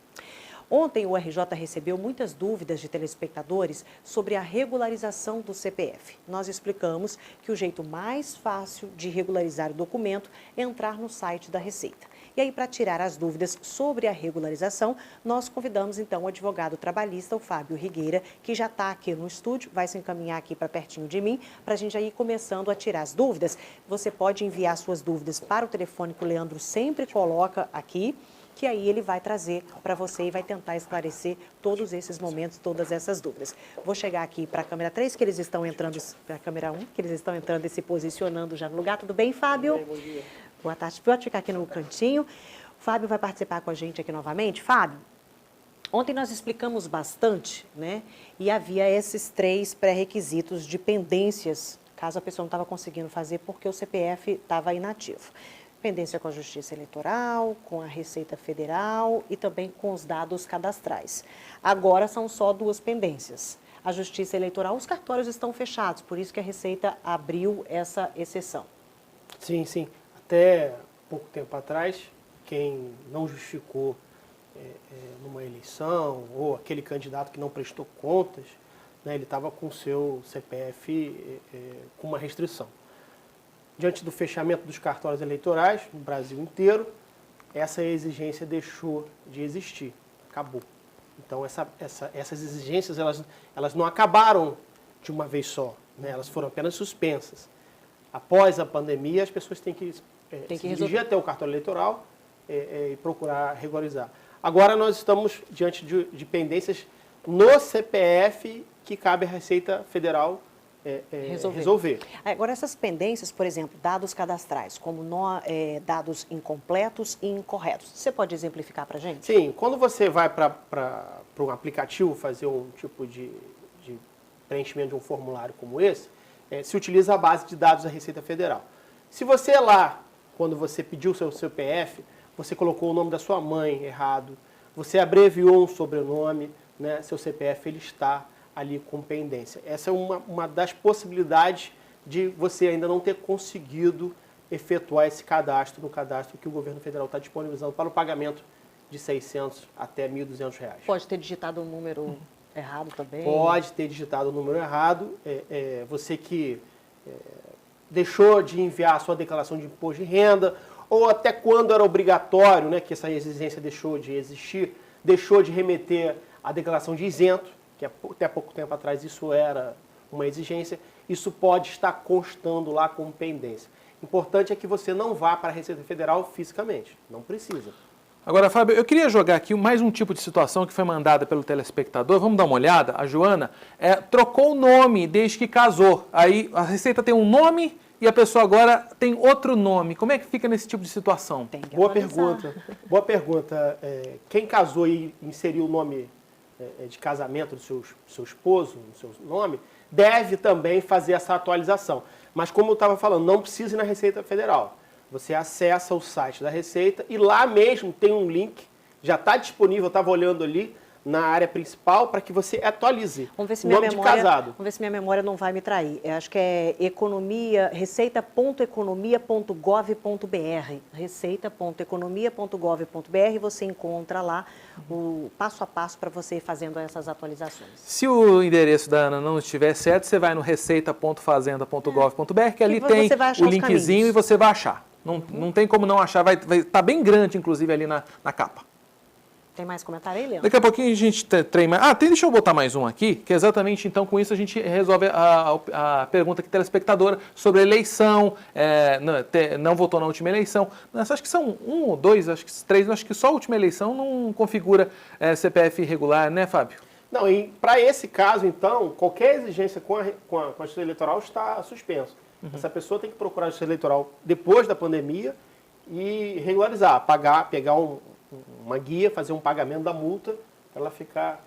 Ontem, o RJ recebeu muitas dúvidas de telespectadores sobre a regularização do CPF. Nós explicamos que o jeito mais fácil de regularizar o documento é entrar no site da Receita. E aí, para tirar as dúvidas sobre a regularização, nós convidamos, então, o advogado trabalhista, o Fábio Rigueira, que já está aqui no estúdio, vai se encaminhar aqui para pertinho de mim, para a gente aí ir começando a tirar as dúvidas. Você pode enviar suas dúvidas para o telefone que o Leandro sempre coloca aqui, que aí ele vai trazer para você e vai tentar esclarecer todos esses momentos, todas essas dúvidas. Vou chegar aqui para a câmera 3, que eles estão entrando, para a câmera 1, que eles estão entrando e se posicionando já no lugar. Tudo bem, Fábio? Tudo bem, bom dia. Boa tarde. Pode ficar aqui no cantinho. O Fábio vai participar com a gente aqui novamente. Fábio, ontem nós explicamos bastante, né? E havia esses 3 pré-requisitos de pendências, caso a pessoa não estava conseguindo fazer porque o CPF estava inativo. Pendência com a Justiça Eleitoral, com a Receita Federal e também com os dados cadastrais. Agora são só 2 pendências. A Justiça Eleitoral, os cartórios estão fechados, por isso que a Receita abriu essa exceção. Sim, sim. Até pouco tempo atrás, quem não justificou numa eleição ou aquele candidato que não prestou contas, né, ele estava com o seu CPF com uma restrição. Diante do fechamento dos cartórios eleitorais no Brasil inteiro, essa exigência deixou de existir, acabou. Então, essas exigências elas não acabaram de uma vez só, né? Elas foram apenas suspensas. Após a pandemia, as pessoas têm que se dirigir até o cartório eleitoral e procurar regularizar. Agora, nós estamos diante de pendências no CPF que cabe à Receita Federal resolver. Agora, essas pendências, por exemplo, dados cadastrais, como dados incompletos e incorretos, você pode exemplificar para a gente? Sim, quando você vai para um aplicativo fazer um tipo de preenchimento de um formulário como esse, se utiliza a base de dados da Receita Federal. Se você lá, quando você pediu o seu CPF, você colocou o nome da sua mãe errado, você abreviou um sobrenome, né, seu CPF ele está ali com pendência. Essa é uma das possibilidades de você ainda não ter conseguido efetuar esse cadastro no cadastro que o governo federal está disponibilizando para o pagamento de R$600 até R$1.200. Pode ter digitado um número errado também? Pode ter digitado o número errado. Você que deixou de enviar a sua declaração de imposto de renda, ou até quando era obrigatório, né, que essa exigência deixou de existir, deixou de remeter a declaração de isento, que até pouco tempo atrás isso era uma exigência, isso pode estar constando lá como pendência. Importante é que você não vá para a Receita Federal fisicamente, não precisa. Agora, Fábio, eu queria jogar aqui mais um tipo de situação que foi mandada pelo telespectador. Vamos dar uma olhada? A Joana trocou o nome desde que casou. Aí a Receita tem um nome e a pessoa agora tem outro nome. Como é que fica nesse tipo de situação? Boa pergunta. Boa pergunta. Quem casou e inseriu o nome de casamento do seu esposo, no seu nome, deve também fazer essa atualização. Mas como eu estava falando, não precisa ir na Receita Federal. Você acessa o site da Receita e lá mesmo tem um link, já está disponível, eu estava olhando ali, na área principal para que você atualize Vamos ver se o minha nome de memória, casado. vamos ver se minha memória não vai me trair. Eu acho que é receita.economia.gov.br. Receita.economia.gov.br. Você encontra lá o passo a passo para você ir fazendo essas atualizações. Se o endereço da Ana não estiver certo, você vai no receita.fazenda.gov.br, que ali tem o linkzinho e você vai achar. Não tem como não achar, vai estar bem grande, inclusive, ali na capa. Tem mais comentário aí, Leandro? Daqui a pouquinho a gente tem mais... deixa eu botar mais um aqui, que exatamente, então, com isso a gente resolve a pergunta aqui telespectadora sobre a eleição, não votou na última eleição. Acho que são 1 ou 2, acho que 3, acho que só a última eleição não configura CPF irregular, né, Fábio? Não, e para esse caso, então, qualquer exigência com a Justiça Eleitoral está suspenso. Essa pessoa tem que procurar a Justiça Eleitoral depois da pandemia e regularizar, pegar uma guia, fazer um pagamento da multa, para ela ficar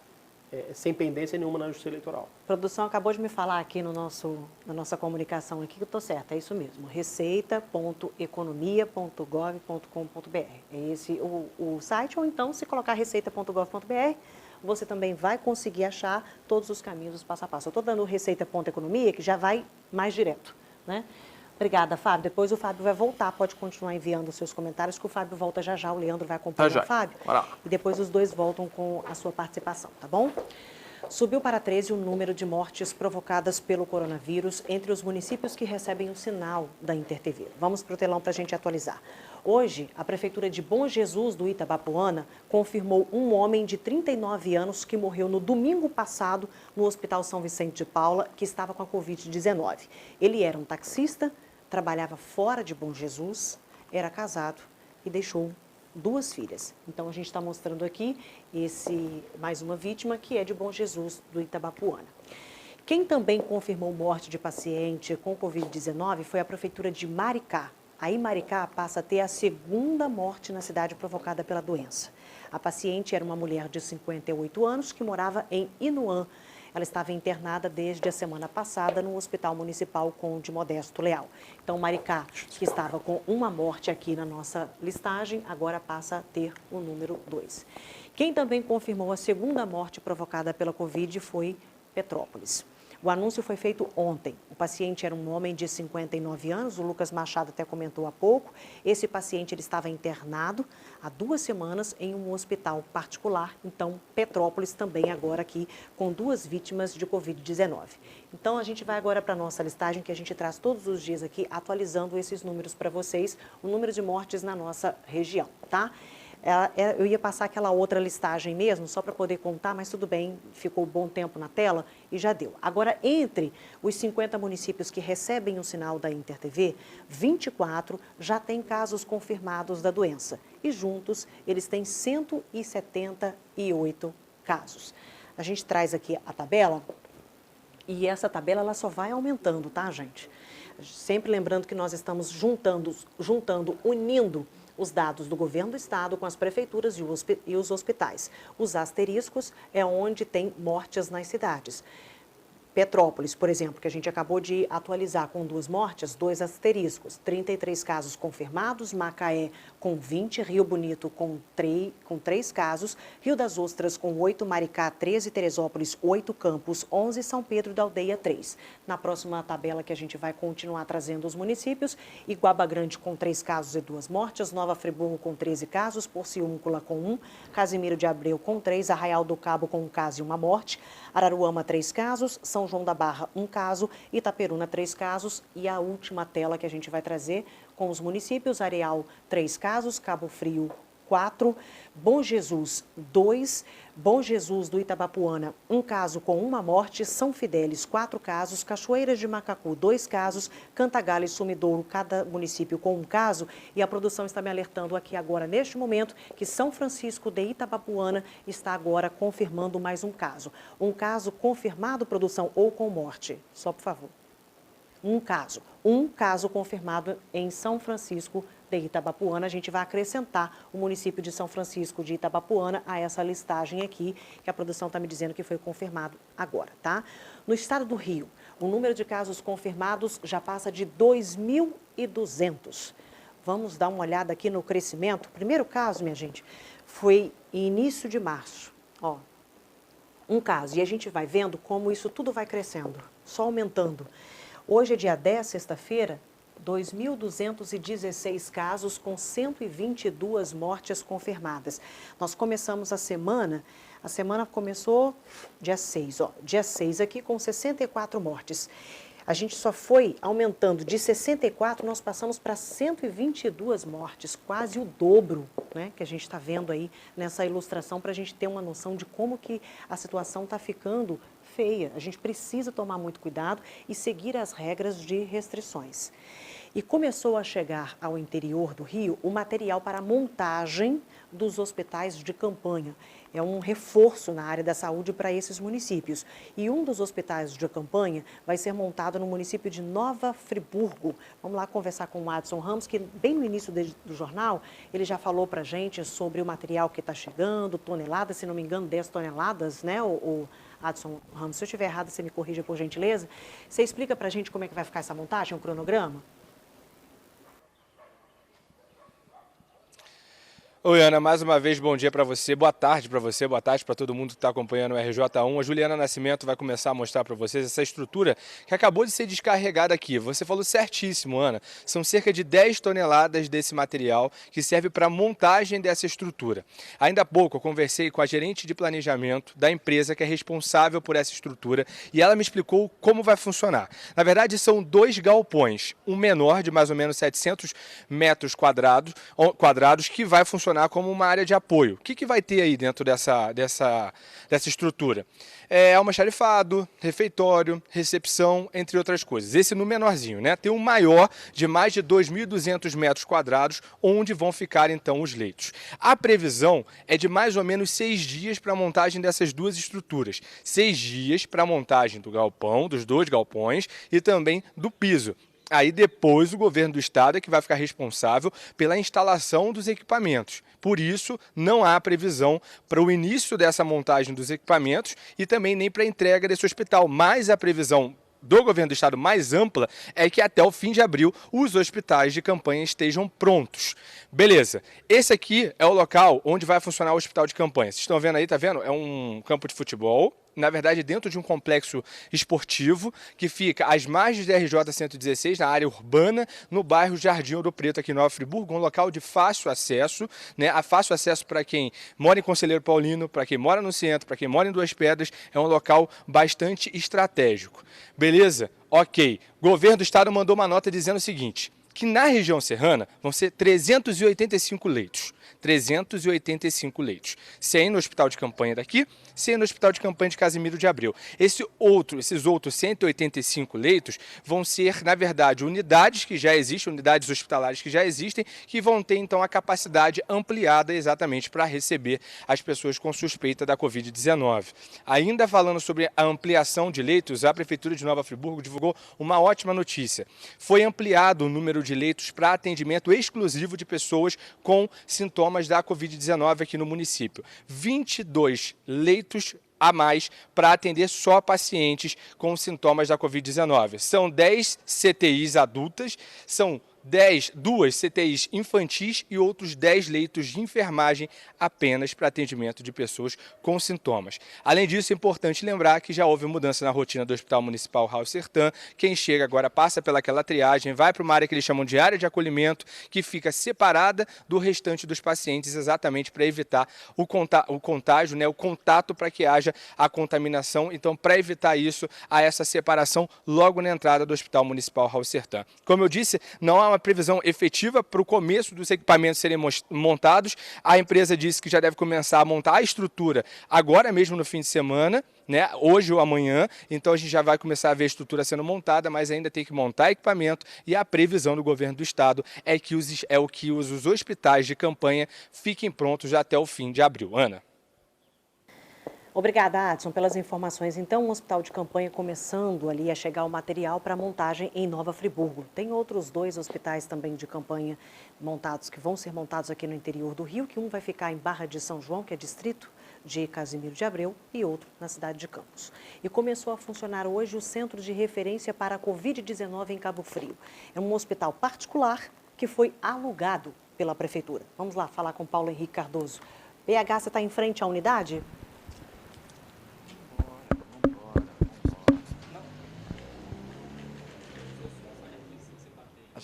sem pendência nenhuma na Justiça Eleitoral. A produção acabou de me falar aqui na nossa comunicação aqui que eu estou certa, é isso mesmo, receita.economia.gov.com.br. É esse o site, ou então, se colocar receita.gov.br, você também vai conseguir achar todos os caminhos passo a passo. Eu estou dando receita.economia, que já vai mais direto, né? Obrigada, Fábio. Depois o Fábio vai voltar, pode continuar enviando os seus comentários, que o Fábio volta já já, o Leandro vai acompanhar o Fábio. E depois os dois voltam com a sua participação, tá bom? Subiu para 13 o número de mortes provocadas pelo coronavírus entre os municípios que recebem o sinal da InterTV. Vamos para o telão para a gente atualizar. Hoje, a Prefeitura de Bom Jesus, do Itabapoana, confirmou um homem de 39 anos que morreu no domingo passado no Hospital São Vicente de Paula, que estava com a Covid-19. Ele era um taxista, trabalhava fora de Bom Jesus, era casado e deixou 2 filhas. Então, a gente está mostrando aqui mais uma vítima que é de Bom Jesus, do Itabapoana. Quem também confirmou morte de paciente com Covid-19 foi a Prefeitura de Maricá. Aí Maricá passa a ter a 2ª morte na cidade provocada pela doença. A paciente era uma mulher de 58 anos que morava em Inuã. Ela estava internada desde a semana passada no Hospital Municipal Conde Modesto Leal. Então, Maricá, que estava com uma morte aqui na nossa listagem, agora passa a ter o número 2. Quem também confirmou a 2ª morte provocada pela Covid foi Petrópolis. O anúncio foi feito ontem. O paciente era um homem de 59 anos, o Lucas Machado até comentou há pouco. Esse paciente ele estava internado há 2 semanas em um hospital particular. Então, Petrópolis também agora aqui com 2 vítimas de Covid-19. Então, a gente vai agora para a nossa listagem, que a gente traz todos os dias aqui, atualizando esses números para vocês, o número de mortes na nossa região, tá? Eu ia passar aquela outra listagem mesmo, só para poder contar, mas tudo bem, ficou um bom tempo na tela e já deu. Agora, entre os 50 municípios que recebem o sinal da InterTV, 24 já têm casos confirmados da doença. E juntos, eles têm 178 casos. A gente traz aqui a tabela, e essa tabela ela só vai aumentando, tá, gente? Sempre lembrando que nós estamos unindo os dados do governo do estado com as prefeituras e os hospitais. Os asteriscos é onde tem mortes nas cidades. Petrópolis, por exemplo, que a gente acabou de atualizar com 2 mortes, 2 asteriscos, 33 casos confirmados, Macaé com 20, Rio Bonito com 3 casos, Rio das Ostras com 8, Maricá 13, Teresópolis 8, Campos 11, São Pedro da Aldeia 3. Na próxima tabela que a gente vai continuar trazendo os municípios, Iguaba Grande com 3 casos e 2 mortes, Nova Friburgo com 13 casos, Porciúncula com 1, Casimiro de Abreu com 3, Arraial do Cabo com 1 caso e 1 morte, Araruama 3 casos, São João da Barra 1 caso, Itaperuna 3 casos e a última tela que a gente vai trazer com os municípios, Areal 3 casos, Cabo Frio 4, Bom Jesus 2, Bom Jesus do Itabapoana 1 caso com 1 morte, São Fidélis 4 casos, Cachoeiras de Macacu 2 casos, Cantagalo e Sumidouro, cada município com 1 caso, e a produção está me alertando aqui agora neste momento que São Francisco de Itabapoana está agora confirmando mais 1 caso. 1 caso confirmado, produção, ou com morte? Só por favor. 1 caso confirmado em São Francisco de Itabapoana. A gente vai acrescentar o município de São Francisco de Itabapoana a essa listagem aqui, que a produção está me dizendo que foi confirmado agora, tá? No estado do Rio, o número de casos confirmados já passa de 2.200. Vamos dar uma olhada aqui no crescimento. O primeiro caso, minha gente, foi início de março. Ó, um caso. E a gente vai vendo como isso tudo vai crescendo, só aumentando. Hoje é dia 10, sexta-feira, 2.216 casos com 122 mortes confirmadas. Nós começamos a semana começou dia 6, dia 6 aqui com 64 mortes. A gente só foi aumentando de 64, nós passamos para 122 mortes, quase o dobro, né, que a gente está vendo aí nessa ilustração, para a gente ter uma noção de como que a situação está ficando feia. A gente precisa tomar muito cuidado e seguir as regras de restrições. E começou a chegar ao interior do Rio o material para a montagem dos hospitais de campanha. É um reforço na área da saúde para esses municípios. E um dos hospitais de campanha vai ser montado no município de Nova Friburgo. Vamos lá conversar com o Adson Ramos, que bem no início do jornal, ele já falou para a gente sobre o material que está chegando, toneladas, se não me engano, 10 toneladas, né, o Adson Ramos. Se eu estiver errado, você me corrija, por gentileza. Você explica para a gente como é que vai ficar essa montagem, o cronograma? Oi, Ana, mais uma vez, bom dia para você, boa tarde para todo mundo que está acompanhando o RJ1. A Juliana Nascimento vai começar a mostrar para vocês essa estrutura que acabou de ser descarregada aqui. Você falou certíssimo, Ana, são cerca de 10 toneladas desse material que serve para a montagem dessa estrutura. Ainda há pouco eu conversei com a gerente de planejamento da empresa que é responsável por essa estrutura e ela me explicou como vai funcionar. Na verdade, são 2 galpões, um menor de mais ou menos 700 metros quadrados que vai funcionar como uma área de apoio. O que vai ter aí dentro dessa estrutura? É almoxarifado, refeitório, recepção, entre outras coisas. Esse no menorzinho, né? Tem um maior de mais de 2.200 metros quadrados, onde vão ficar então os leitos. A previsão é de mais ou menos 6 dias para a montagem dessas 2 estruturas. 6 dias para a montagem do galpão, dos 2 galpões e também do piso. Aí depois o governo do estado é que vai ficar responsável pela instalação dos equipamentos. Por isso, não há previsão para o início dessa montagem dos equipamentos e também nem para a entrega desse hospital. Mas a previsão do governo do estado mais ampla é que até o fim de abril os hospitais de campanha estejam prontos. Beleza, esse aqui é o local onde vai funcionar o hospital de campanha. Vocês estão vendo aí, tá vendo? É um campo de futebol. Na verdade, dentro de um complexo esportivo que fica às margens da RJ-116, na área urbana, no bairro Jardim Ouro Preto, aqui em Nova Friburgo, um local de fácil acesso, né? Fácil acesso para quem mora em Conselheiro Paulino, para quem mora no centro, para quem mora em Duas Pedras, é um local bastante estratégico. Beleza? Ok. O governo do estado mandou uma nota dizendo o seguinte, que na região serrana vão ser 385 leitos. 385 leitos. 100 no hospital de campanha daqui, 100 no hospital de campanha de Casimiro de Abreu. Esses outros 185 leitos vão ser, na verdade, unidades que já existem, unidades hospitalares que já existem, que vão ter, então, a capacidade ampliada exatamente para receber as pessoas com suspeita da Covid-19. Ainda falando sobre a ampliação de leitos, a Prefeitura de Nova Friburgo divulgou uma ótima notícia. Foi ampliado o número de leitos para atendimento exclusivo de pessoas com sintomas da Covid-19 aqui no município. 22 leitos a mais para atender só pacientes com sintomas da Covid-19. São 10 CTIs adultas, são 2 CTIs infantis e outros 10 leitos de enfermagem apenas para atendimento de pessoas com sintomas. Além disso, é importante lembrar que já houve mudança na rotina do Hospital Municipal Raul Sertã. Quem chega agora passa pelaquela triagem, vai para uma área que eles chamam de área de acolhimento, que fica separada do restante dos pacientes, exatamente para evitar o contágio, né, o contato, para que haja a contaminação. Então, para evitar isso, há essa separação logo na entrada do Hospital Municipal Raul Sertã. Como eu disse, não há uma previsão efetiva para o começo dos equipamentos serem montados. A empresa disse que já deve começar a montar a estrutura agora mesmo no fim de semana, né? Hoje ou amanhã. Então a gente já vai começar a ver a estrutura sendo montada, mas ainda tem que montar equipamento e a previsão do governo do estado é que os hospitais de campanha fiquem prontos já até o fim de abril. Ana. Obrigada, Adson, pelas informações. Então, um hospital de campanha começando ali a chegar o material para montagem em Nova Friburgo. Tem outros 2 hospitais também de campanha montados, que vão ser montados aqui no interior do Rio, que um vai ficar em Barra de São João, que é distrito de Casimiro de Abreu, e outro na cidade de Campos. E começou a funcionar hoje o Centro de Referência para a Covid-19 em Cabo Frio. É um hospital particular que foi alugado pela Prefeitura. Vamos lá falar com Paulo Henrique Cardoso. PH, você está em frente à unidade?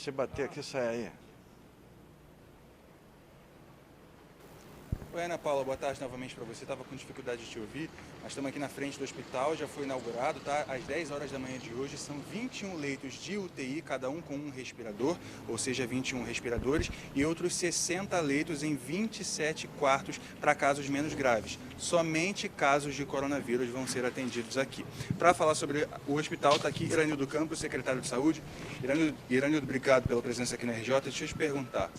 Se bater aqui, sai aí. Oi, Ana Paula, boa tarde novamente para você. Estava com dificuldade de te ouvir, mas estamos aqui na frente do hospital, já foi inaugurado, tá? Às 10 horas da manhã de hoje, são 21 leitos de UTI, cada um com um respirador, ou seja, 21 respiradores, e outros 60 leitos em 27 quartos para casos menos graves. Somente casos de coronavírus vão ser atendidos aqui. Para falar sobre o hospital, está aqui Iranildo Campos, secretário de Saúde. Iranildo, obrigado pela presença aqui na RJ. Deixa eu te perguntar,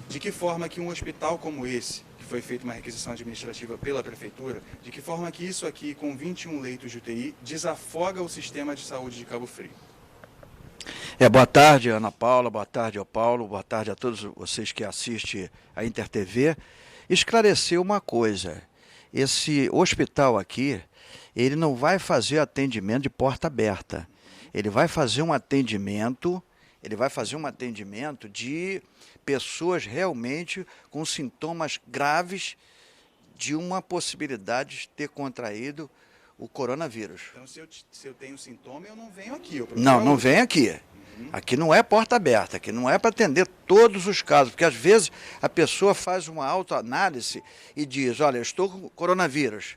de que forma que um hospital como esse, foi feita uma requisição administrativa pela Prefeitura, de que forma que isso aqui, com 21 leitos de UTI, desafoga o sistema de saúde de Cabo Frio? Boa tarde, Ana Paula, boa tarde ao Paulo, boa tarde a todos vocês que assistem a InterTV. Esclarecer uma coisa, esse hospital aqui, ele não vai fazer atendimento de porta aberta, ele vai fazer um atendimento de pessoas realmente com sintomas graves de uma possibilidade de ter contraído o coronavírus. Então, se eu tenho sintoma, eu não venho aqui. Não vem aqui. Aqui não é porta aberta, aqui não é para atender todos os casos, porque às vezes a pessoa faz uma autoanálise e diz, olha, eu estou com coronavírus.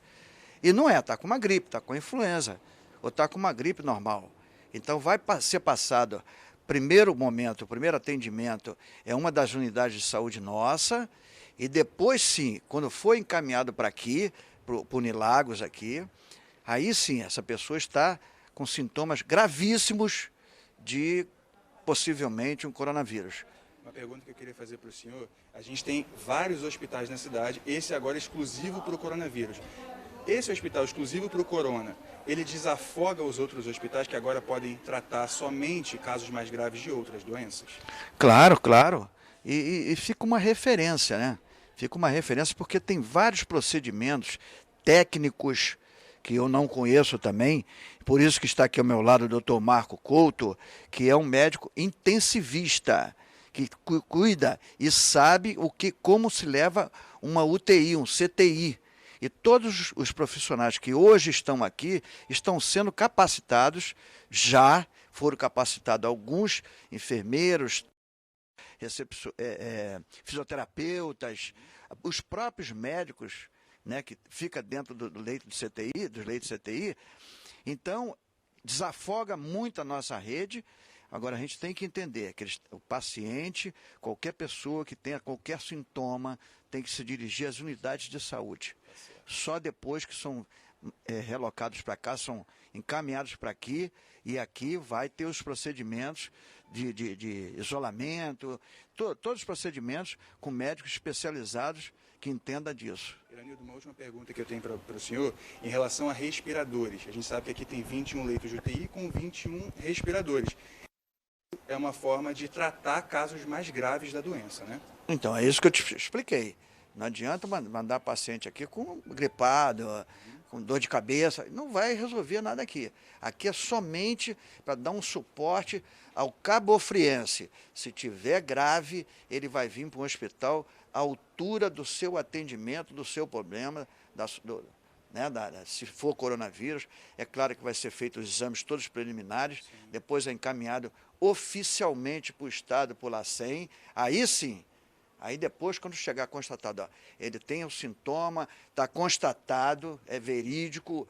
E não é, está com uma gripe, está com influenza, ou está com uma gripe normal. Então vai ser passado... Primeiro momento, o primeiro atendimento é uma das unidades de saúde nossa, e depois sim, quando for encaminhado para aqui, para o Unilagos aqui, aí sim, essa pessoa está com sintomas gravíssimos de possivelmente um coronavírus. Uma pergunta que eu queria fazer para o senhor, a gente tem vários hospitais na cidade, esse agora é exclusivo para o coronavírus. Esse hospital exclusivo para o corona, ele desafoga os outros hospitais que agora podem tratar somente casos mais graves de outras doenças? Claro, claro. E fica uma referência, né? Fica uma referência porque tem vários procedimentos técnicos que eu não conheço também, por isso que está aqui ao meu lado o Dr. Marco Couto, que é um médico intensivista, que cuida e sabe como se leva uma UTI, um CTI. E todos os profissionais que hoje estão aqui estão sendo capacitados, já foram capacitados alguns enfermeiros, fisioterapeutas, os próprios médicos, né, que ficam dentro do leito de CTI, dos leitos de CTI. Então, desafoga muito a nossa rede. Agora, a gente tem que entender que o paciente, qualquer pessoa que tenha qualquer sintoma, tem que se dirigir às unidades de saúde. Só depois que são relocados para cá, são encaminhados para aqui, e aqui vai ter os procedimentos de isolamento, todos os procedimentos com médicos especializados que entendam disso. Iranildo, uma última pergunta que eu tenho para o senhor, em relação a respiradores. A gente sabe que aqui tem 21 leitos de UTI com 21 respiradores. É uma forma de tratar casos mais graves da doença, né? Então, é isso que eu te expliquei. Não adianta mandar paciente aqui com gripado, com dor de cabeça, não vai resolver nada aqui. Aqui é somente para dar um suporte ao cabofriense. Se tiver grave, ele vai vir para um hospital à altura do seu atendimento, do seu problema, se for coronavírus. É claro que vai ser feito os exames todos preliminares, depois é encaminhado oficialmente para o Estado, por LACEN, aí sim. Aí depois, quando chegar constatado, ele tem o sintoma, está constatado, é verídico,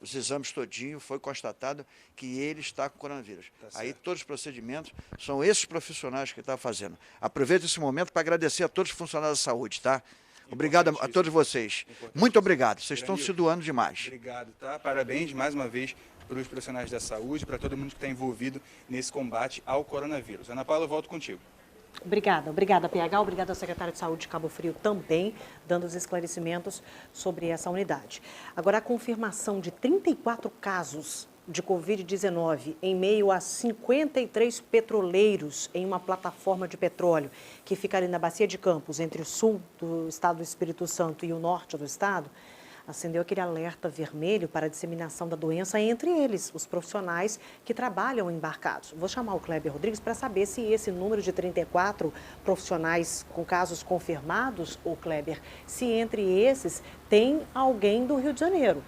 os exames todinho, foi constatado que ele está com coronavírus. Aí todos os procedimentos são esses profissionais que estão fazendo. Aproveito esse momento para agradecer a todos os funcionários da saúde, tá? Obrigado a todos vocês. Muito obrigado, vocês estão se doando demais. Obrigado, tá? Parabéns mais uma vez para os profissionais da saúde, para todo mundo que está envolvido nesse combate ao coronavírus. Ana Paula, eu volto contigo. Obrigada, PH. Obrigada ao secretário de Saúde de Cabo Frio também, dando os esclarecimentos sobre essa unidade. Agora, a confirmação de 34 casos de Covid-19 em meio a 53 petroleiros em uma plataforma de petróleo que fica ali na Bacia de Campos, entre o sul do estado do Espírito Santo e o norte do estado, acendeu aquele alerta vermelho para a disseminação da doença entre eles, os profissionais que trabalham embarcados. Vou chamar o Kleber Rodrigues para saber se esse número de 34 profissionais com casos confirmados, o Kleber, se entre esses tem alguém do Rio de Janeiro.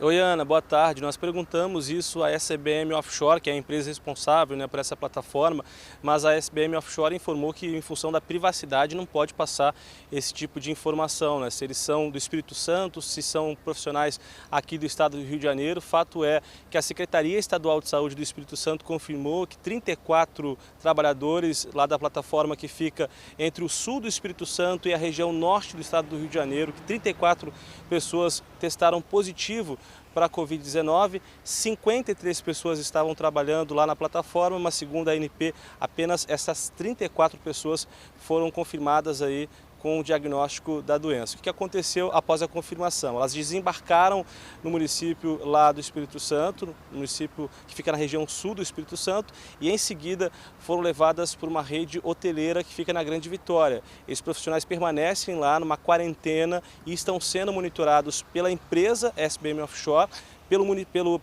Oi, Ana, boa tarde. Nós perguntamos isso à SBM Offshore, que é a empresa responsável, né, por essa plataforma, mas a SBM Offshore informou que, em função da privacidade, não pode passar esse tipo de informação, né? Se eles são do Espírito Santo, se são profissionais aqui do estado do Rio de Janeiro. Fato é que a Secretaria Estadual de Saúde do Espírito Santo confirmou que 34 trabalhadores lá da plataforma, que fica entre o sul do Espírito Santo e a região norte do estado do Rio de Janeiro, que 34 pessoas testaram positivo para a Covid-19, 53 pessoas estavam trabalhando lá na plataforma, mas segundo a ANP, apenas essas 34 pessoas foram confirmadas aí com o diagnóstico da doença. O que aconteceu após a confirmação? Elas desembarcaram no município lá do Espírito Santo, município que fica na região sul do Espírito Santo, e em seguida foram levadas por uma rede hoteleira que fica na Grande Vitória. Esses profissionais permanecem lá numa quarentena e estão sendo monitorados pela empresa SBM Offshore,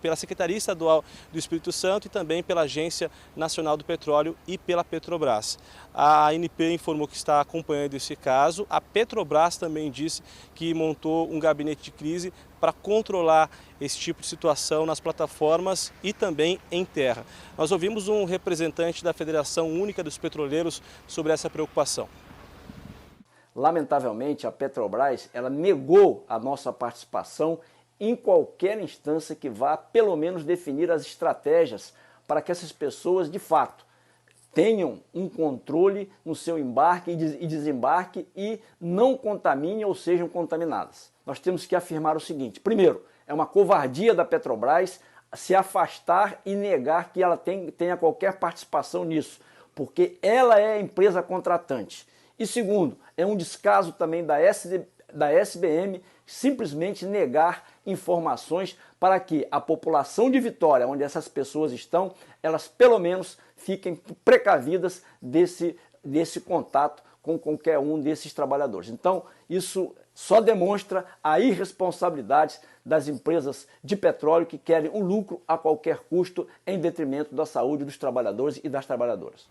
pela Secretaria Estadual do Espírito Santo e também pela Agência Nacional do Petróleo e pela Petrobras. A ANP informou que está acompanhando esse caso. A Petrobras também disse que montou um gabinete de crise para controlar esse tipo de situação nas plataformas e também em terra. Nós ouvimos um representante da Federação Única dos Petroleiros sobre essa preocupação. Lamentavelmente, a Petrobras ela negou a nossa participação em qualquer instância que vá, pelo menos, definir as estratégias para que essas pessoas, de fato, tenham um controle no seu embarque e desembarque e não contaminem ou sejam contaminadas. Nós temos que afirmar o seguinte: primeiro, é uma covardia da Petrobras se afastar e negar que ela tenha qualquer participação nisso, porque ela é a empresa contratante. E segundo, é um descaso também da SBM simplesmente negar informações para que a população de Vitória, onde essas pessoas estão, elas pelo menos fiquem precavidas desse contato com qualquer um desses trabalhadores. Então, isso só demonstra a irresponsabilidade das empresas de petróleo que querem o lucro a qualquer custo em detrimento da saúde dos trabalhadores e das trabalhadoras.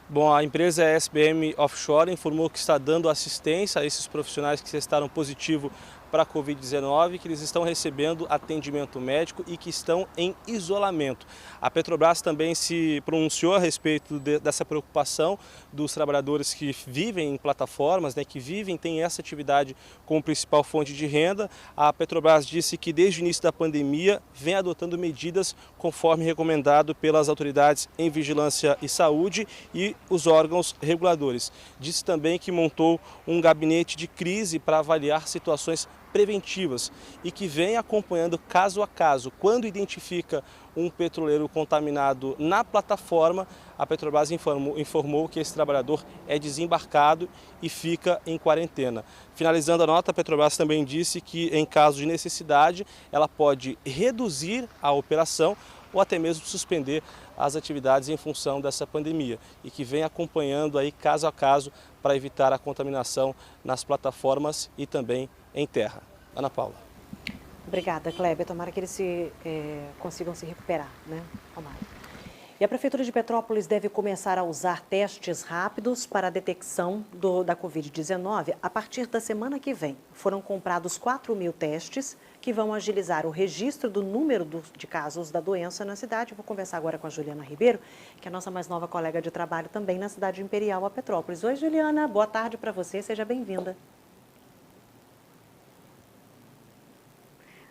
Bom, a empresa SBM Offshore informou que está dando assistência a esses profissionais que testaram positivo para a Covid-19, que eles estão recebendo atendimento médico e que estão em isolamento. A Petrobras também se pronunciou a respeito dessa preocupação dos trabalhadores que vivem em plataformas, né, que têm essa atividade como principal fonte de renda. A Petrobras disse que desde o início da pandemia vem adotando medidas conforme recomendado pelas autoridades em vigilância e saúde e os órgãos reguladores. Disse também que montou um gabinete de crise para avaliar situações preventivas e que vem acompanhando caso a caso. Quando identifica um petroleiro contaminado na plataforma, a Petrobras informou que esse trabalhador é desembarcado e fica em quarentena. Finalizando a nota, a Petrobras também disse que, em caso de necessidade, ela pode reduzir a operação ou até mesmo suspender as atividades em função dessa pandemia e que vem acompanhando aí caso a caso para evitar a contaminação nas plataformas e também em terra. Ana Paula. Obrigada, Kleber. Tomara que eles consigam se recuperar, né? Tomara. E a Prefeitura de Petrópolis deve começar a usar testes rápidos para a detecção da Covid-19 a partir da semana que vem. Foram comprados 4.000 testes que vão agilizar o registro do número de casos da doença na cidade. Vou conversar agora com a Juliana Ribeiro, que é a nossa mais nova colega de trabalho também na cidade imperial, a Petrópolis. Oi, Juliana. Boa tarde para você. Seja bem-vinda.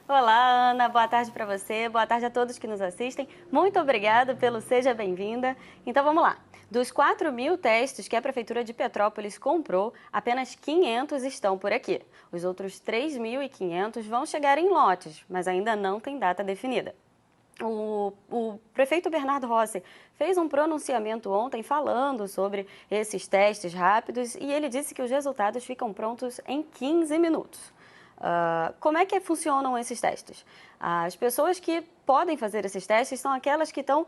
Olá, Ana, boa tarde para você, boa tarde a todos que nos assistem. Muito obrigada pelo Seja Bem-vinda. Então vamos lá. Dos 4.000 testes que a Prefeitura de Petrópolis comprou, apenas 500 estão por aqui. Os outros 3.500 vão chegar em lotes, mas ainda não tem data definida. O prefeito Bernardo Rossi fez um pronunciamento ontem falando sobre esses testes rápidos e ele disse que os resultados ficam prontos em 15 minutos. Como é que funcionam esses testes? As pessoas que podem fazer esses testes são aquelas que estão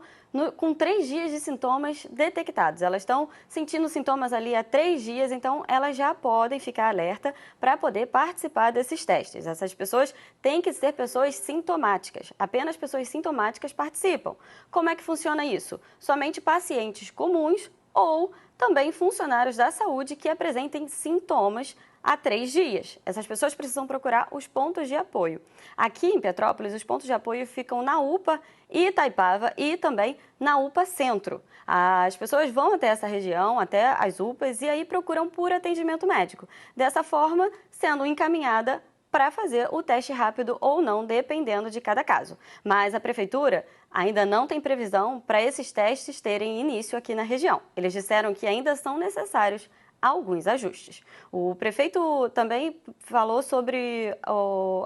com 3 dias de sintomas detectados. Elas estão sentindo sintomas ali há 3 dias, então elas já podem ficar alerta para poder participar desses testes. Essas pessoas têm que ser pessoas sintomáticas. Apenas pessoas sintomáticas participam. Como é que funciona isso? Somente pacientes comuns ou também funcionários da saúde que apresentem sintomas a 3 dias. Essas pessoas precisam procurar os pontos de apoio. Aqui em Petrópolis, os pontos de apoio ficam na UPA Itaipava e também na UPA Centro. As pessoas vão até essa região, até as UPAs, e aí procuram por atendimento médico. Dessa forma, sendo encaminhada para fazer o teste rápido ou não, dependendo de cada caso. Mas a Prefeitura ainda não tem previsão para esses testes terem início aqui na região. Eles disseram que ainda são necessários alguns ajustes. O prefeito também falou sobre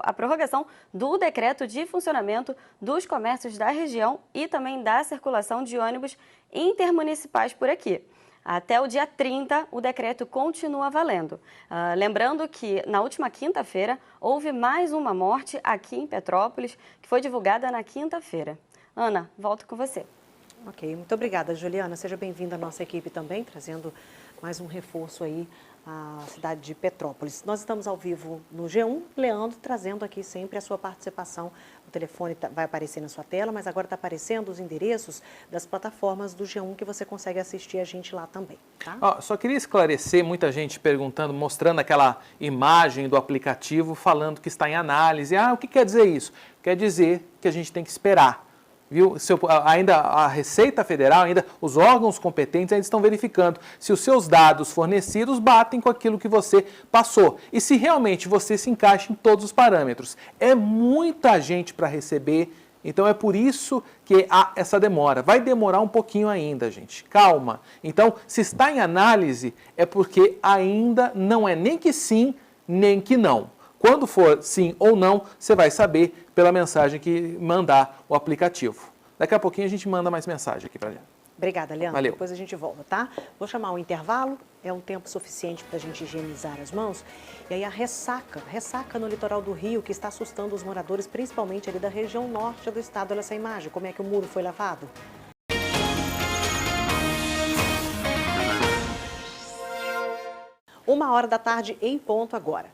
a prorrogação do decreto de funcionamento dos comércios da região e também da circulação de ônibus intermunicipais por aqui. Até o dia 30, o decreto continua valendo. Lembrando que, na última quinta-feira, houve mais uma morte aqui em Petrópolis, que foi divulgada na quinta-feira. Ana, volto com você. Ok, muito obrigada, Juliana. Seja bem-vinda à nossa equipe também, trazendo mais um reforço aí à cidade de Petrópolis. Nós estamos ao vivo no G1, Leandro trazendo aqui sempre a sua participação. O telefone vai aparecer na sua tela, mas agora está aparecendo os endereços das plataformas do G1 que você consegue assistir a gente lá também, tá? Só queria esclarecer, muita gente perguntando, mostrando aquela imagem do aplicativo falando que está em análise. O que quer dizer isso? Quer dizer que a gente tem que esperar. Viu? Ainda a Receita Federal, ainda os órgãos competentes ainda estão verificando se os seus dados fornecidos batem com aquilo que você passou e se realmente você se encaixa em todos os parâmetros. É muita gente para receber, então é por isso que há essa demora. Vai demorar um pouquinho ainda, gente. Calma. Então, se está em análise, é porque ainda não é nem que sim, nem que não. Quando for sim ou não, você vai saber pela mensagem que mandar o aplicativo. Daqui a pouquinho a gente manda mais mensagem aqui para gente. Obrigada, Leandro. Valeu. Depois a gente volta, tá? Vou chamar o intervalo, é um tempo suficiente para a gente higienizar as mãos. E aí a ressaca no litoral do Rio, que está assustando os moradores, principalmente ali da região norte do estado. Olha essa imagem, como é que o muro foi lavado. 13h em ponto agora.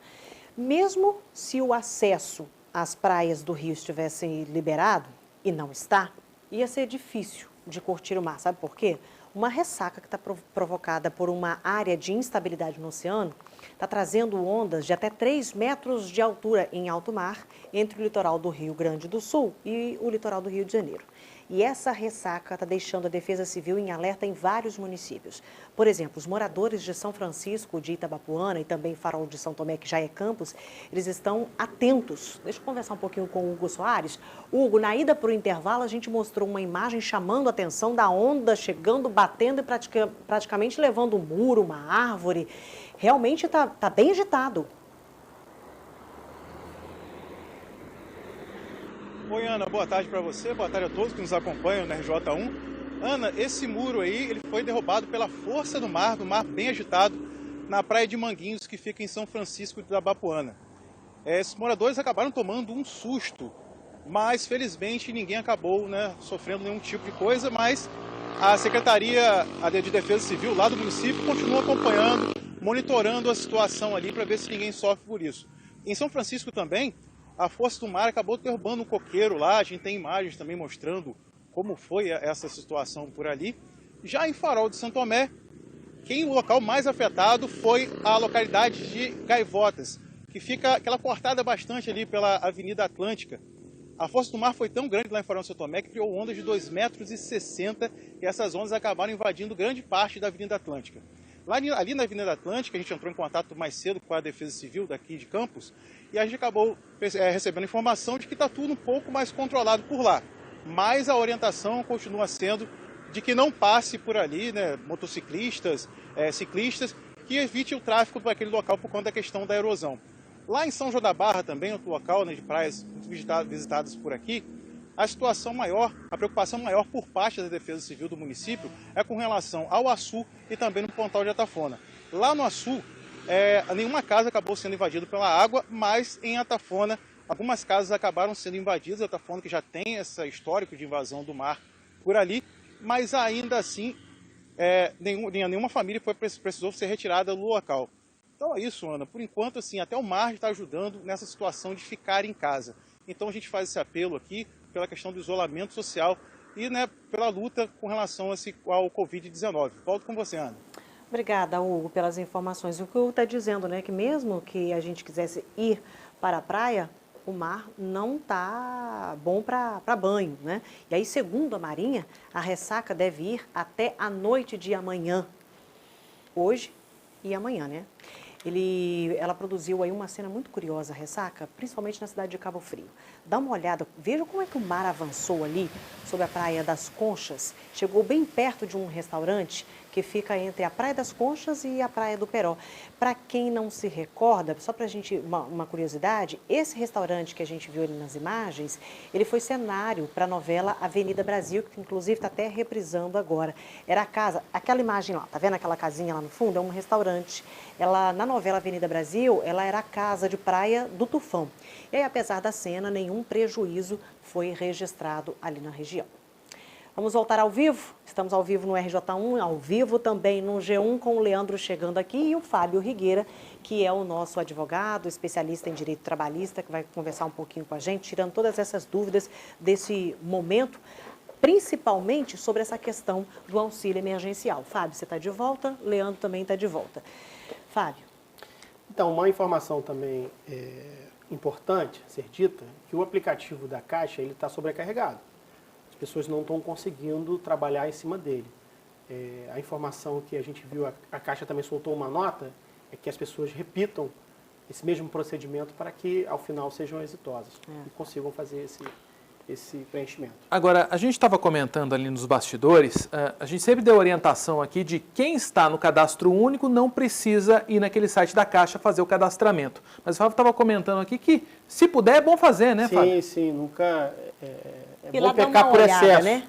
Mesmo se o acesso às praias do Rio estivesse liberado, e não está, ia ser difícil de curtir o mar. Sabe por quê? Uma ressaca que está provocada por uma área de instabilidade no oceano está trazendo ondas de até 3 metros de altura em alto mar entre o litoral do Rio Grande do Sul e o litoral do Rio de Janeiro. E essa ressaca está deixando a Defesa Civil em alerta em vários municípios. Por exemplo, os moradores de São Francisco de Itabapuana e também Farol de São Tomé, que já é campus, eles estão atentos. Deixa eu conversar um pouquinho com o Hugo Soares. Hugo, na ida para o intervalo, a gente mostrou uma imagem chamando a atenção da onda chegando, batendo e praticamente levando um muro, uma árvore. Realmente está bem agitado. Oi, Ana, boa tarde para você, boa tarde a todos que nos acompanham na RJ1. Ana, esse muro aí, ele foi derrubado pela força do mar bem agitado, na praia de Manguinhos, que fica em São Francisco de Itabapuana. Esses moradores acabaram tomando um susto, mas felizmente ninguém acabou sofrendo nenhum tipo de coisa, mas a Secretaria de Defesa Civil lá do município continua acompanhando, monitorando a situação ali para ver se ninguém sofre por isso. Em São Francisco também, a força do mar acabou derrubando um coqueiro lá, a gente tem imagens também mostrando como foi essa situação por ali. Já em Farol de São Tomé, o local mais afetado foi a localidade de Gaivotas, que fica aquela cortada bastante ali pela Avenida Atlântica. A força do mar foi tão grande lá em Farol de São Tomé que criou ondas de 2,60 metros e essas ondas acabaram invadindo grande parte da Avenida Atlântica. Ali na Avenida Atlântica, a gente entrou em contato mais cedo com a Defesa Civil daqui de Campos e a gente acabou recebendo informação de que está tudo um pouco mais controlado por lá. Mas a orientação continua sendo de que não passe por ali, motociclistas, ciclistas, que evite o tráfego para aquele local por conta da questão da erosão. Lá em São João da Barra também, outro local de praias muito visitadas por aqui, a situação maior, a preocupação maior por parte da Defesa Civil do município é com relação ao Açu e também no Pontal de Atafona. Lá no Açu, nenhuma casa acabou sendo invadida pela água, mas em Atafona, algumas casas acabaram sendo invadidas. Atafona que já tem esse histórico de invasão do mar por ali, mas ainda assim nenhuma família precisou ser retirada do local. Então é isso, Ana. Por enquanto, assim, até o mar está ajudando nessa situação de ficar em casa. Então a gente faz esse apelo aqui pela questão do isolamento social e pela luta com relação ao Covid-19. Volto com você, Ana. Obrigada, Hugo, pelas informações. O que o Hugo está dizendo, né, que mesmo que a gente quisesse ir para a praia, o mar não está bom para banho, né? E aí, segundo a Marinha, a ressaca deve ir até a noite de amanhã, hoje e amanhã, né? Ela produziu aí uma cena muito curiosa, a ressaca, principalmente na cidade de Cabo Frio. Dá uma olhada, veja como é que o mar avançou ali sobre a Praia das Conchas. Chegou bem perto de um restaurante que fica entre a Praia das Conchas e a Praia do Peró. Para quem não se recorda, só para a gente, uma curiosidade, esse restaurante que a gente viu ali nas imagens, ele foi cenário para a novela Avenida Brasil, que inclusive está até reprisando agora. Era a casa, aquela imagem lá, tá vendo aquela casinha lá no fundo? É um restaurante. Ela, na novela Avenida Brasil, ela era a casa de praia do Tufão. E aí, apesar da cena, nenhum prejuízo foi registrado ali na região. Vamos voltar ao vivo? Estamos ao vivo no RJ1, ao vivo também no G1, com o Leandro chegando aqui e o Fábio Rigueira, que é o nosso advogado, especialista em direito trabalhista, que vai conversar um pouquinho com a gente, tirando todas essas dúvidas desse momento, principalmente sobre essa questão do auxílio emergencial. Fábio, você está de volta, Leandro também está de volta. Fábio. Então, uma informação também importante a ser dita, que o aplicativo da Caixa está sobrecarregado. As pessoas não estão conseguindo trabalhar em cima dele. A informação que a gente viu, a Caixa também soltou uma nota, é que as pessoas repitam esse mesmo procedimento para que, ao final, sejam exitosas e consigam fazer esse preenchimento. Agora, a gente estava comentando ali nos bastidores, a gente sempre deu orientação aqui de quem está no cadastro único não precisa ir naquele site da Caixa fazer o cadastramento. Mas o Fábio estava comentando aqui que, se puder, é bom fazer, né, Fábio? Sim, nunca é bom pecar por excesso. Né?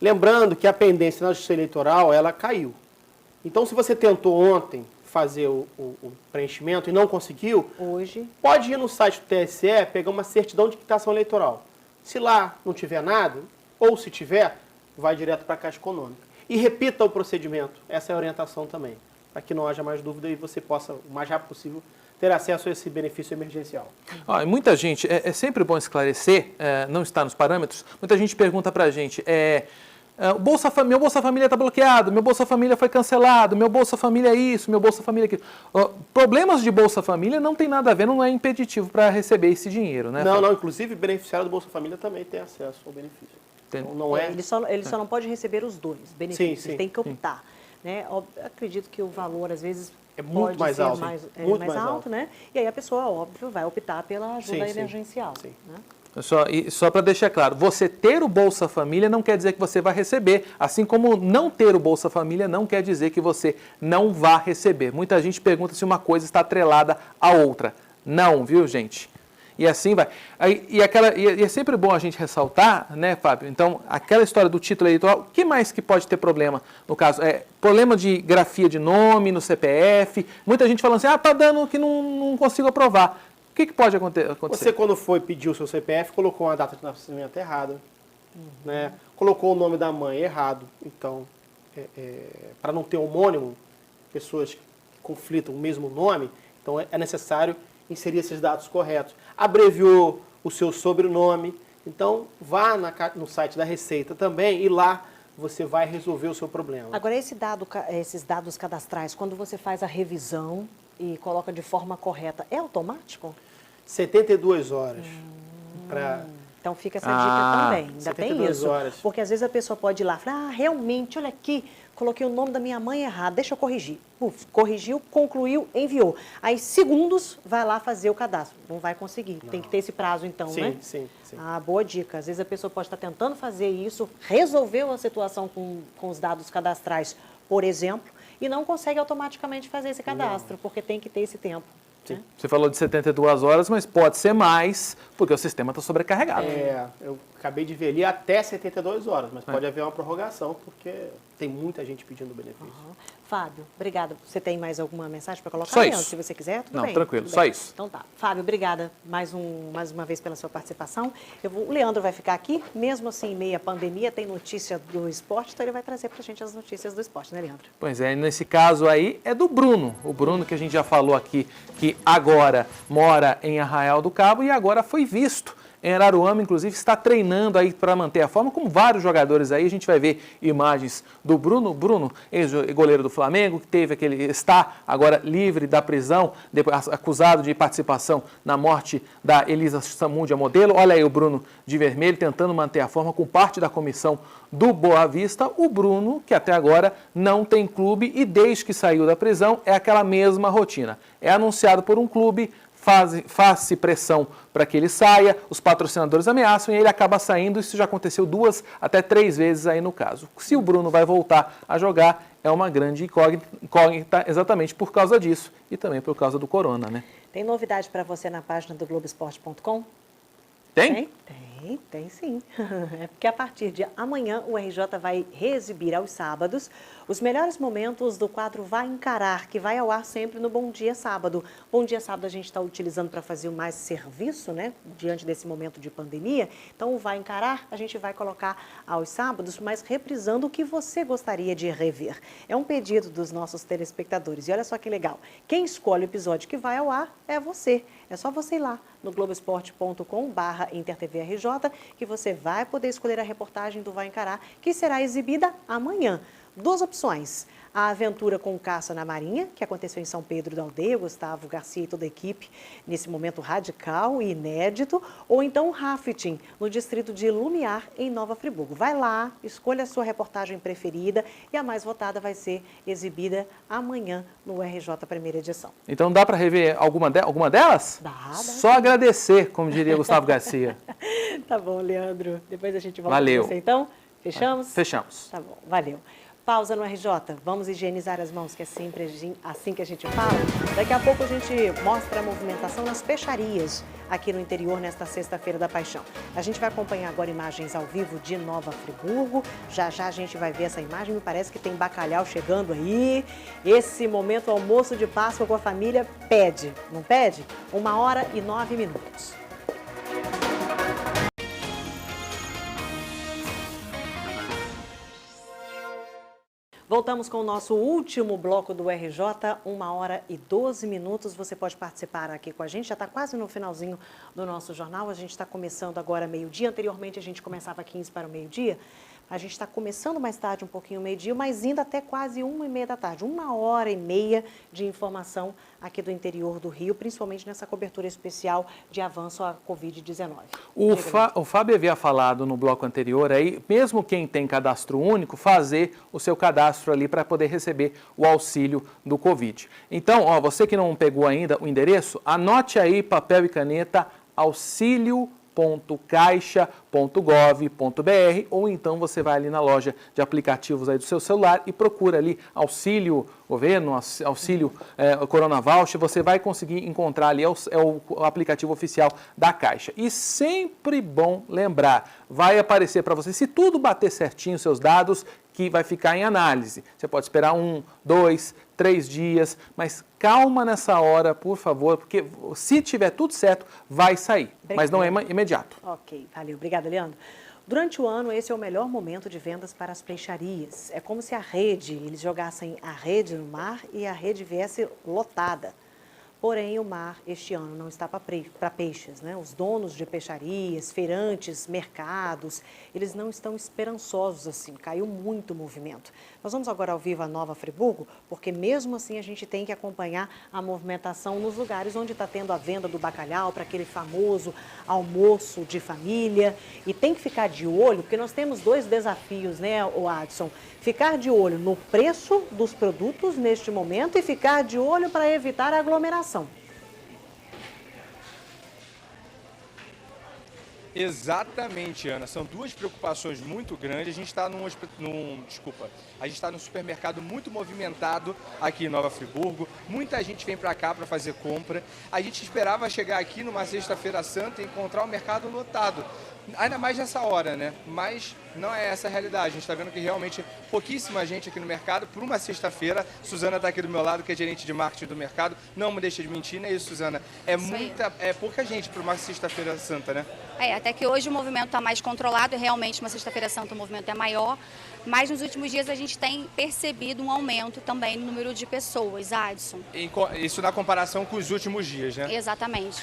Lembrando que a pendência na Justiça Eleitoral, ela caiu. Então, se você tentou ontem fazer o preenchimento e não conseguiu, hoje pode ir no site do TSE, pegar uma certidão de quitação eleitoral. Se lá não tiver nada, ou se tiver, vai direto para a Caixa Econômica. E repita o procedimento. Essa é a orientação também, para que não haja mais dúvida e você possa, o mais rápido possível, ter acesso a esse benefício emergencial. Muita gente, é sempre bom esclarecer, não está nos parâmetros, muita gente pergunta para a gente, meu Bolsa Família está bloqueado, meu Bolsa Família foi cancelado, meu Bolsa Família é isso, meu Bolsa Família é aquilo. Problemas de Bolsa Família não tem nada a ver, não é impeditivo para receber esse dinheiro, né? Não, inclusive o beneficiário do Bolsa Família também tem acesso ao benefício. Então, não ele só não pode receber os dois benefícios, sim. Ele tem que optar. Né? Acredito que o valor, às vezes, é muito mais alto, mais alto, né? E aí a pessoa, óbvio, vai optar pela ajuda emergencial. Sim. Né? Só para deixar claro, você ter o Bolsa Família não quer dizer que você vai receber, assim como não ter o Bolsa Família não quer dizer que você não vá receber. Muita gente pergunta se uma coisa está atrelada à outra. Não, viu, gente? E assim vai. E é sempre bom a gente ressaltar, né, Fábio? Então, aquela história do título eleitoral, o que mais que pode ter problema? No caso, problema de grafia de nome no CPF, muita gente falando assim, tá dando que não consigo aprovar. O que pode acontecer? Você, quando foi pedir o seu CPF, colocou uma data de nascimento errada, né? Colocou o nome da mãe errado. Então, para não ter homônimo, pessoas que conflitam o mesmo nome, então é necessário inserir esses dados corretos. Abreviou o seu sobrenome, então vá no site da Receita também e lá você vai resolver o seu problema. Agora, esses dados cadastrais, quando você faz a revisão e coloca de forma correta, é automático? 72 horas. Então fica essa dica também, ainda tem isso. Horas. Porque às vezes a pessoa pode ir lá e falar, realmente, olha aqui, coloquei o nome da minha mãe errado, deixa eu corrigir. Corrigiu, concluiu, enviou. Aí, segundos, vai lá fazer o cadastro. Não vai conseguir. Não. Tem que ter esse prazo, então, né? Sim. Boa dica. Às vezes a pessoa pode estar tentando fazer isso, resolveu a situação com os dados cadastrais, por exemplo, e não consegue automaticamente fazer esse cadastro, porque tem que ter esse tempo. Né? Você falou de 72 horas, mas pode ser mais, porque o sistema está sobrecarregado. Eu acabei de ver ali até 72 horas, mas pode haver uma prorrogação, porque tem muita gente pedindo benefício. Fábio, obrigada. Você tem mais alguma mensagem para colocar? Só isso. Se você quiser, tudo não, bem. Tranquilo, tudo só bem. Isso. Então tá. Fábio, obrigada mais uma vez pela sua participação. O Leandro vai ficar aqui, mesmo assim, em meio à pandemia, tem notícia do esporte, então ele vai trazer para a gente as notícias do esporte, né, Leandro? Pois é, nesse caso aí é do Bruno. O Bruno que a gente já falou aqui, que agora mora em Arraial do Cabo e agora foi visto em Araruama, inclusive, está treinando aí para manter a forma, como vários jogadores aí. A gente vai ver imagens do Bruno, ex-goleiro do Flamengo, que está agora livre da prisão, acusado de participação na morte da Elisa Samúdio, a modelo. Olha aí o Bruno de vermelho tentando manter a forma com parte da comissão do Boa Vista. O Bruno, que até agora não tem clube e desde que saiu da prisão é aquela mesma rotina. É anunciado por um clube, faz-se pressão para que ele saia, os patrocinadores ameaçam e ele acaba saindo. Isso já aconteceu 2 até 3 vezes aí no caso. Se o Bruno vai voltar a jogar, é uma grande incógnita exatamente por causa disso e também por causa do corona, né? Tem novidade para você na página do Globoesporte.com? Tem? Tem sim. É porque a partir de amanhã o RJ vai reexibir aos sábados os melhores momentos do quadro Vai Encarar, que vai ao ar sempre no Bom Dia Sábado. Bom Dia Sábado a gente está utilizando para fazer mais serviço, né? Diante desse momento de pandemia. Então o Vai Encarar a gente vai colocar aos sábados, mas reprisando o que você gostaria de rever. É um pedido dos nossos telespectadores. E olha só que legal. Quem escolhe o episódio que vai ao ar é você. É só você ir lá no globoesporte.com/InterTVRJ que você vai poder escolher a reportagem do Vai Encarar, que será exibida amanhã. 2 opções. A aventura com caça na Marinha, que aconteceu em São Pedro da Aldeia, Gustavo Garcia e toda a equipe, nesse momento radical e inédito, ou então o rafting, no distrito de Lumiar, em Nova Friburgo. Vai lá, escolha a sua reportagem preferida e a mais votada vai ser exibida amanhã no RJ Primeira Edição. Então dá para rever alguma delas? Dá. Só agradecer, como diria Gustavo Garcia. Tá bom, Leandro. Depois a gente volta Valeu. com você, então. Fechamos? Fechamos. Tá bom, valeu. Pausa no RJ, vamos higienizar as mãos, que é sempre assim que a gente fala. Daqui a pouco a gente mostra a movimentação nas peixarias aqui no interior nesta Sexta-feira da Paixão. A gente vai acompanhar agora imagens ao vivo de Nova Friburgo. Já já a gente vai ver essa imagem, me parece que tem bacalhau chegando aí. Esse momento almoço de Páscoa com a família pede, não pede? 1h09. Voltamos com o nosso último bloco do RJ, 1h12. Você pode participar aqui com a gente, já está quase no finalzinho do nosso jornal. A gente está começando agora meio-dia, anteriormente a gente começava 15 para o meio-dia. A gente está começando mais tarde, um pouquinho meio-dia, mas indo até quase 1h30 da tarde. 1h30 de informação aqui do interior do Rio, principalmente nessa cobertura especial de avanço à Covid-19. O Fábio havia falado no bloco anterior aí, mesmo quem tem cadastro único, fazer o seu cadastro ali para poder receber o auxílio do Covid. Então, você que não pegou ainda o endereço, anote aí, papel e caneta, auxilio.caixa.gov.br, ou então você vai ali na loja de aplicativos aí do seu celular e procura ali auxílio governo, auxílio Corona Voucher, você vai conseguir encontrar ali, é o aplicativo oficial da Caixa. E sempre bom lembrar, vai aparecer para você, se tudo bater certinho, seus dados, que vai ficar em análise. Você pode esperar 1, 2, 3 dias, mas calma nessa hora, por favor, porque se tiver tudo certo, vai sair, mas não é imediato. Ok, valeu. Obrigada, Leandro. Durante o ano, esse é o melhor momento de vendas para as peixarias. É como se eles jogassem a rede no mar e a rede viesse lotada. Porém, o mar, este ano, não está para peixes, né? Os donos de peixarias, feirantes, mercados, eles não estão esperançosos assim, caiu muito o movimento. Nós vamos agora ao vivo a Nova Friburgo, porque mesmo assim a gente tem que acompanhar a movimentação nos lugares onde está tendo a venda do bacalhau, para aquele famoso almoço de família. E tem que ficar de olho, porque nós temos 2 desafios, né, Adson? Ficar de olho no preço dos produtos neste momento e ficar de olho para evitar a aglomeração. Exatamente, Ana. São 2 preocupações muito grandes. A gente está num supermercado muito movimentado aqui em Nova Friburgo. Muita gente vem para cá para fazer compra. A gente esperava chegar aqui numa Sexta-feira Santa e encontrar o mercado lotado. Ainda mais nessa hora, né? Mas não é essa a realidade. A gente está vendo que realmente pouquíssima gente aqui no mercado por uma sexta-feira. Suzana está aqui do meu lado, que é gerente de marketing do mercado. Não me deixa de mentir, não é isso, Suzana? É pouca gente para uma Sexta-feira Santa, né? Até que hoje o movimento está mais controlado e realmente uma Sexta-feira Santa o movimento é maior. Mas nos últimos dias a gente tem percebido um aumento também no número de pessoas, Adson. Isso na comparação com os últimos dias, né? Exatamente.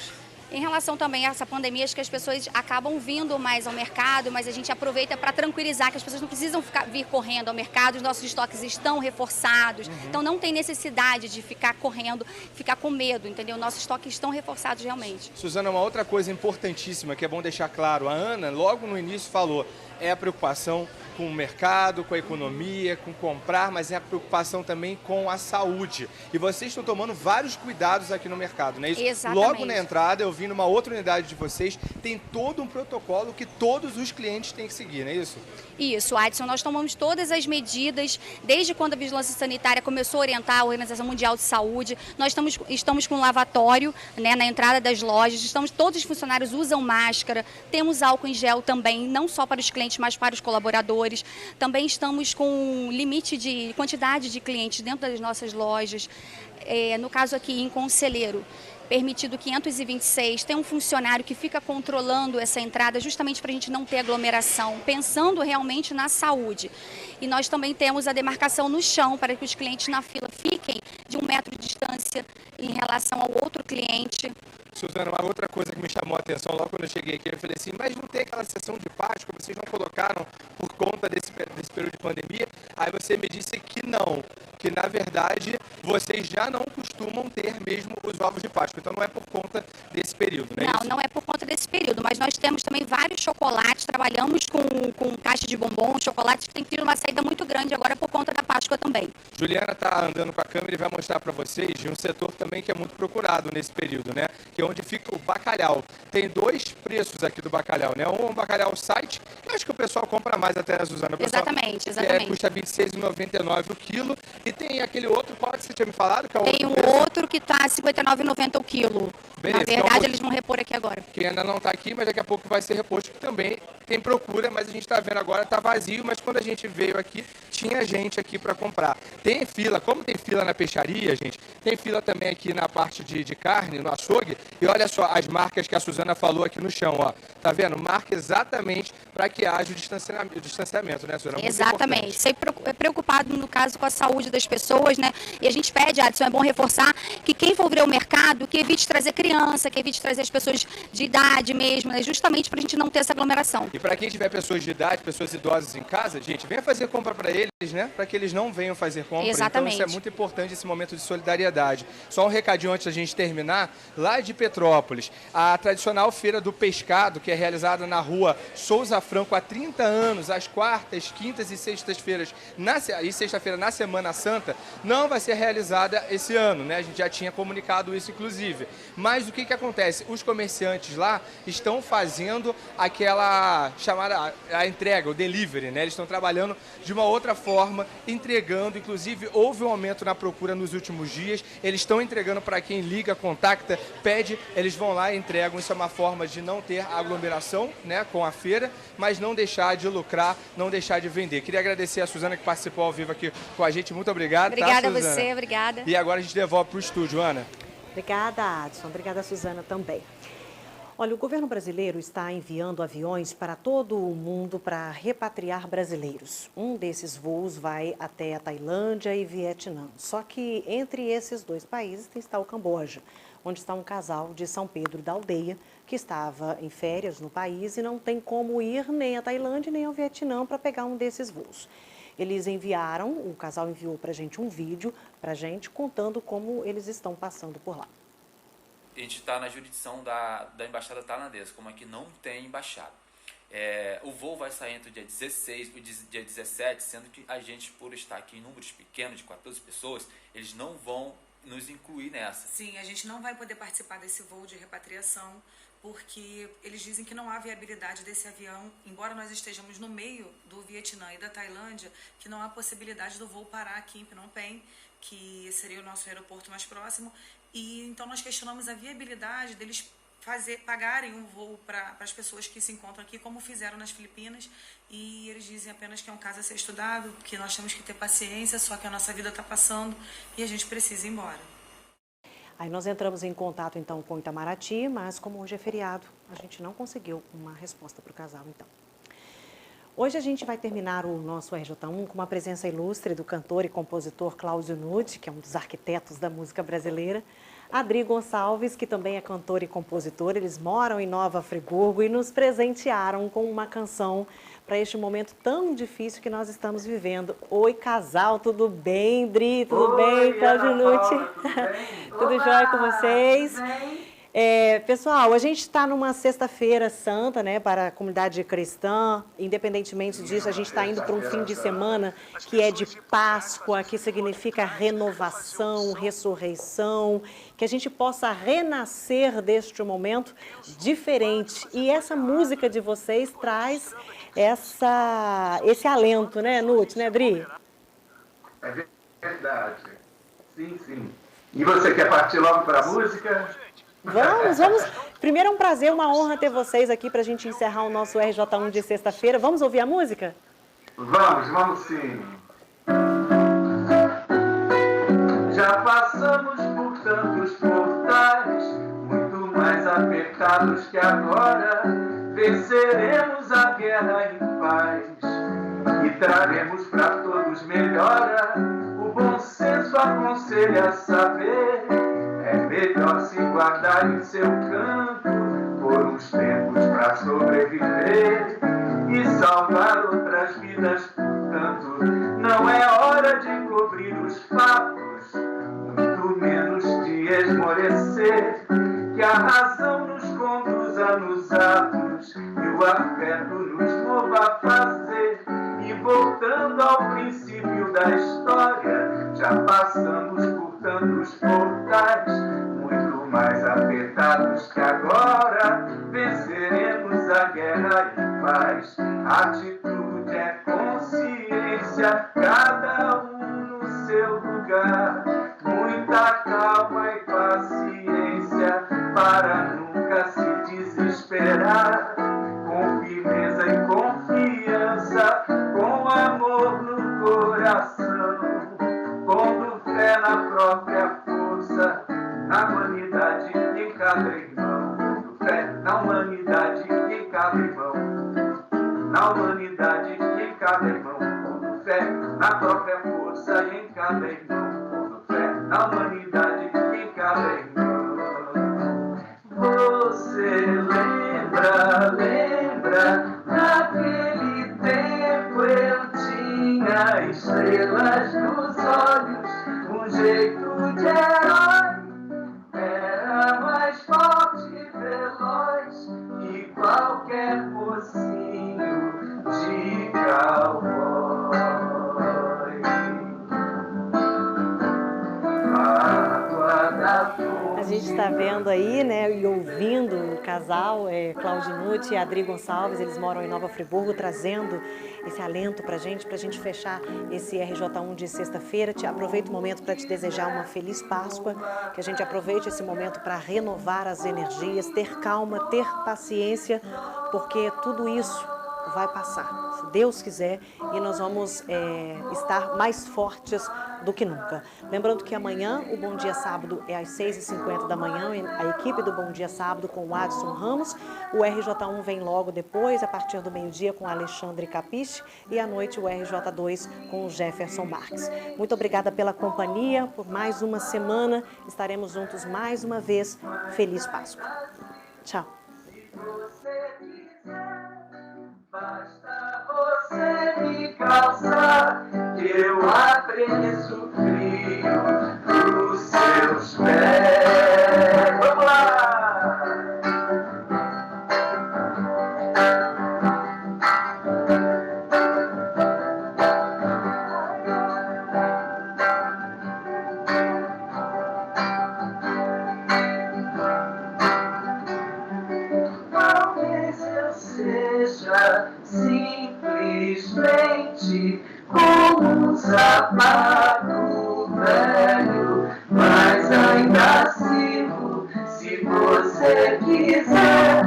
Em relação também a essa pandemia, acho que as pessoas acabam vindo mais ao mercado, mas a gente aproveita para tranquilizar que as pessoas não precisam vir correndo ao mercado, os nossos estoques estão reforçados, então não tem necessidade de ficar correndo, ficar com medo, entendeu? Nossos estoques estão reforçados realmente. Suzana, uma outra coisa importantíssima que é bom deixar claro, a Ana logo no início falou, é a preocupação com o mercado, com a economia, com comprar, mas é a preocupação também com a saúde. E vocês estão tomando vários cuidados aqui no mercado, não é isso? Exatamente. Logo na entrada, eu vi numa outra unidade de vocês, tem todo um protocolo que todos os clientes têm que seguir, não é isso? Isso, Adson, nós tomamos todas as medidas, desde quando a Vigilância Sanitária começou a orientar a Organização Mundial de Saúde, nós estamos com um lavatório, né, na entrada das lojas, todos os funcionários usam máscara, temos álcool em gel também, não só para os clientes, mas para os colaboradores. Também estamos com limite de quantidade de clientes dentro das nossas lojas. No caso aqui em Conselheiro, permitido 526, tem um funcionário que fica controlando essa entrada justamente para a gente não ter aglomeração, pensando realmente na saúde. E nós também temos a demarcação no chão para que os clientes na fila fiquem de 1 metro de distância em relação ao outro cliente. Suzana, uma outra coisa que me chamou a atenção logo quando eu cheguei aqui, eu falei assim, mas não tem aquela sessão de Páscoa, vocês não colocaram por conta desse período de pandemia? Aí você me disse que não, que na verdade vocês já não costumam ter mesmo os ovos de Páscoa, então não é por conta desse período, né? Não, não é por conta desse período, mas nós temos também vários chocolates, trabalhamos com caixa de bombom, chocolates que tem tido uma saída muito grande agora por conta da Páscoa também. Juliana está andando com a câmera e vai mostrar para vocês de um setor também que é muito procurado nesse período, né? Que é onde fica o bacalhau. Tem 2 preços aqui do bacalhau, né? Um bacalhau site, que acho que o pessoal compra mais até, né, Suzana? Exatamente. Que custa R$ 26,99 o quilo. E tem aquele outro, qual que você tinha me falado? Que é tem outro que está R$ 59,90 o quilo. Beleza, na verdade, eles vão repor aqui agora. Que ainda não está aqui, mas daqui a pouco vai ser reposto, que também tem procura, mas a gente está vendo agora, está vazio, mas quando a gente veio aqui, tinha gente aqui para comprar. Tem fila, como tem fila na peixaria, gente, tem fila também aqui na parte de carne, no açougue, e olha só as marcas que a Suzana falou aqui no chão, ó. Tá vendo? Marca exatamente para que haja o distanciamento, né, Suzana? Exatamente. Sempre preocupado, no caso, com a saúde das pessoas, né? E a gente pede, Adson, é bom reforçar que quem for vir ao mercado, que evite trazer criança, que evite trazer as pessoas de idade mesmo, né? Justamente para a gente não ter essa aglomeração. E para quem tiver pessoas de idade, pessoas idosas em casa, gente, venha fazer compra para eles, né? Para que eles não venham fazer compra. Exatamente. Então isso é muito importante, esse momento de solidariedade. Só um recadinho antes da gente terminar, lá de Petrópolis, a tradicional Feira do Pescado, que é realizada na rua Souza Franco há 30 anos, às quartas, quintas e sextas-feiras, e sexta-feira na Semana Santa, não vai ser realizada esse ano, né? A gente já tinha comunicado isso, inclusive. Mas o que acontece? Os comerciantes lá estão fazendo aquela chamada, a entrega, o delivery, né? Eles estão trabalhando de uma outra forma, entregando, inclusive houve um aumento na procura nos últimos dias, eles estão entregando para quem liga, contacta, pede, eles vão lá e entregam. Isso é uma forma de não ter aglomeração, né, com a feira, mas não deixar de lucrar, não deixar de vender. Queria agradecer a Suzana que participou ao vivo aqui com a gente. Muito obrigado. Obrigada, tá, Suzana? a você, obrigada. E agora a gente devolve para o estúdio, Ana. Obrigada, Adson. Obrigada, Suzana, também. Olha, o governo brasileiro está enviando aviões para todo o mundo para repatriar brasileiros. Um desses voos vai até a Tailândia e Vietnã. Só que entre esses 2 países está o Camboja, onde está um casal de São Pedro da Aldeia, que estava em férias no país e não tem como ir nem à Tailândia nem ao Vietnã para pegar um desses voos. Eles enviaram, o casal enviou para a gente um vídeo, para a gente, contando como eles estão passando por lá. A gente está na jurisdição da Embaixada Tailandesa, como aqui não tem embaixada. O voo vai sair entre o dia 16 e o dia 17, sendo que a gente, por estar aqui em números pequenos, de 14 pessoas, eles não vão nos incluir nessa. Sim, a gente não vai poder participar desse voo de repatriação, porque eles dizem que não há viabilidade desse avião, embora nós estejamos no meio do Vietnã e da Tailândia, que não há possibilidade do voo parar aqui em Phnom Penh, que seria o nosso aeroporto mais próximo, e então nós questionamos a viabilidade deles pagarem um voo para as pessoas que se encontram aqui, como fizeram nas Filipinas, e eles dizem apenas que é um caso a ser estudado, que nós temos que ter paciência, só que a nossa vida está passando e a gente precisa ir embora. Aí nós entramos em contato então com Itamaraty, mas como hoje é feriado, a gente não conseguiu uma resposta para o casal então. Hoje a gente vai terminar o nosso RJ1 com uma presença ilustre do cantor e compositor Cláudio Nucci, que é um dos arquitetos da música brasileira, Adri Gonçalves, que também é cantor e compositor. Eles moram em Nova Friburgo e nos presentearam com uma canção para este momento tão difícil que nós estamos vivendo. Oi, casal, tudo bem, Dri? Tudo bem, Cláudio Nucci? Tudo jóia com vocês? Pessoal, a gente está numa sexta-feira santa, né, para a comunidade cristã. Independentemente disso, a gente está indo para um fim de semana que é de Páscoa, que significa renovação, ressurreição, que a gente possa renascer deste momento diferente. E essa música de vocês traz esse alento, né, Nucci, né, Dri? É verdade. Sim, sim. E você quer partir logo para a música? Vamos. Primeiro é um prazer, uma honra ter vocês aqui para a gente encerrar o nosso RJ1 de sexta-feira. Vamos ouvir a música? Vamos sim. Já passamos por tantos portais, muito mais apertados que agora. Venceremos a guerra em paz e traremos para todos melhora. O bom senso aconselha a saber. É melhor se guardar em seu canto por uns tempos para sobreviver e salvar outras vidas, portanto. Não é hora de cobrir os fatos, muito menos de esmorecer. Que a razão nos conduza nos atos e o afeto nos mova a fazer. E voltando ao princípio da história, já passamos por tantos portais, muito mais apertados que agora. Venceremos a guerra em paz. Atitude é consciência, cada um no seu lugar. Muita calma e paciência para nunca se desesperar. Com firmeza e confiança, com amor no coração, pondo fé na própria força, na humanidade em cada irmão. Pondo fé na humanidade em cada irmão, na humanidade em cada irmão. Pondo fé na própria força em cada irmão. Pondo fé na humanidade em cada irmão. Você lembra, naquele tempo eu tinha estrelas nos olhos, um jeito de herói, era mais forte e veloz que qualquer mocinho de cowboy. Água da A gente está vendo aí, né, e ouvindo o casal, Cláudio Nucci e Adri Gonçalves. Eles moram em Nova Friburgo, trazendo esse alento para a gente fechar esse RJ1 de sexta-feira. Aproveito o momento para te desejar uma feliz Páscoa, que a gente aproveite esse momento para renovar as energias, ter calma, ter paciência, porque tudo isso vai passar, se Deus quiser, e nós vamos estar mais fortes do que nunca. Lembrando que amanhã o Bom Dia Sábado é às 6h50 da manhã, a equipe do Bom Dia Sábado com o Adson Ramos. O RJ1 vem logo depois, a partir do meio-dia, com Alexandre Capiche, e à noite o RJ2 com o Jefferson Marques. Muito obrigada pela companhia, por mais uma semana. Estaremos juntos mais uma vez. Feliz Páscoa. Tchau. Basta você me calçar, que eu apreço o frio dos seus pés. Vamos lá! Talvez eu seja simplesmente como um sapato velho, mas ainda sirvo se você quiser.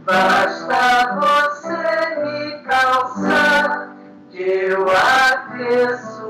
Basta você me calçar, que eu aqueço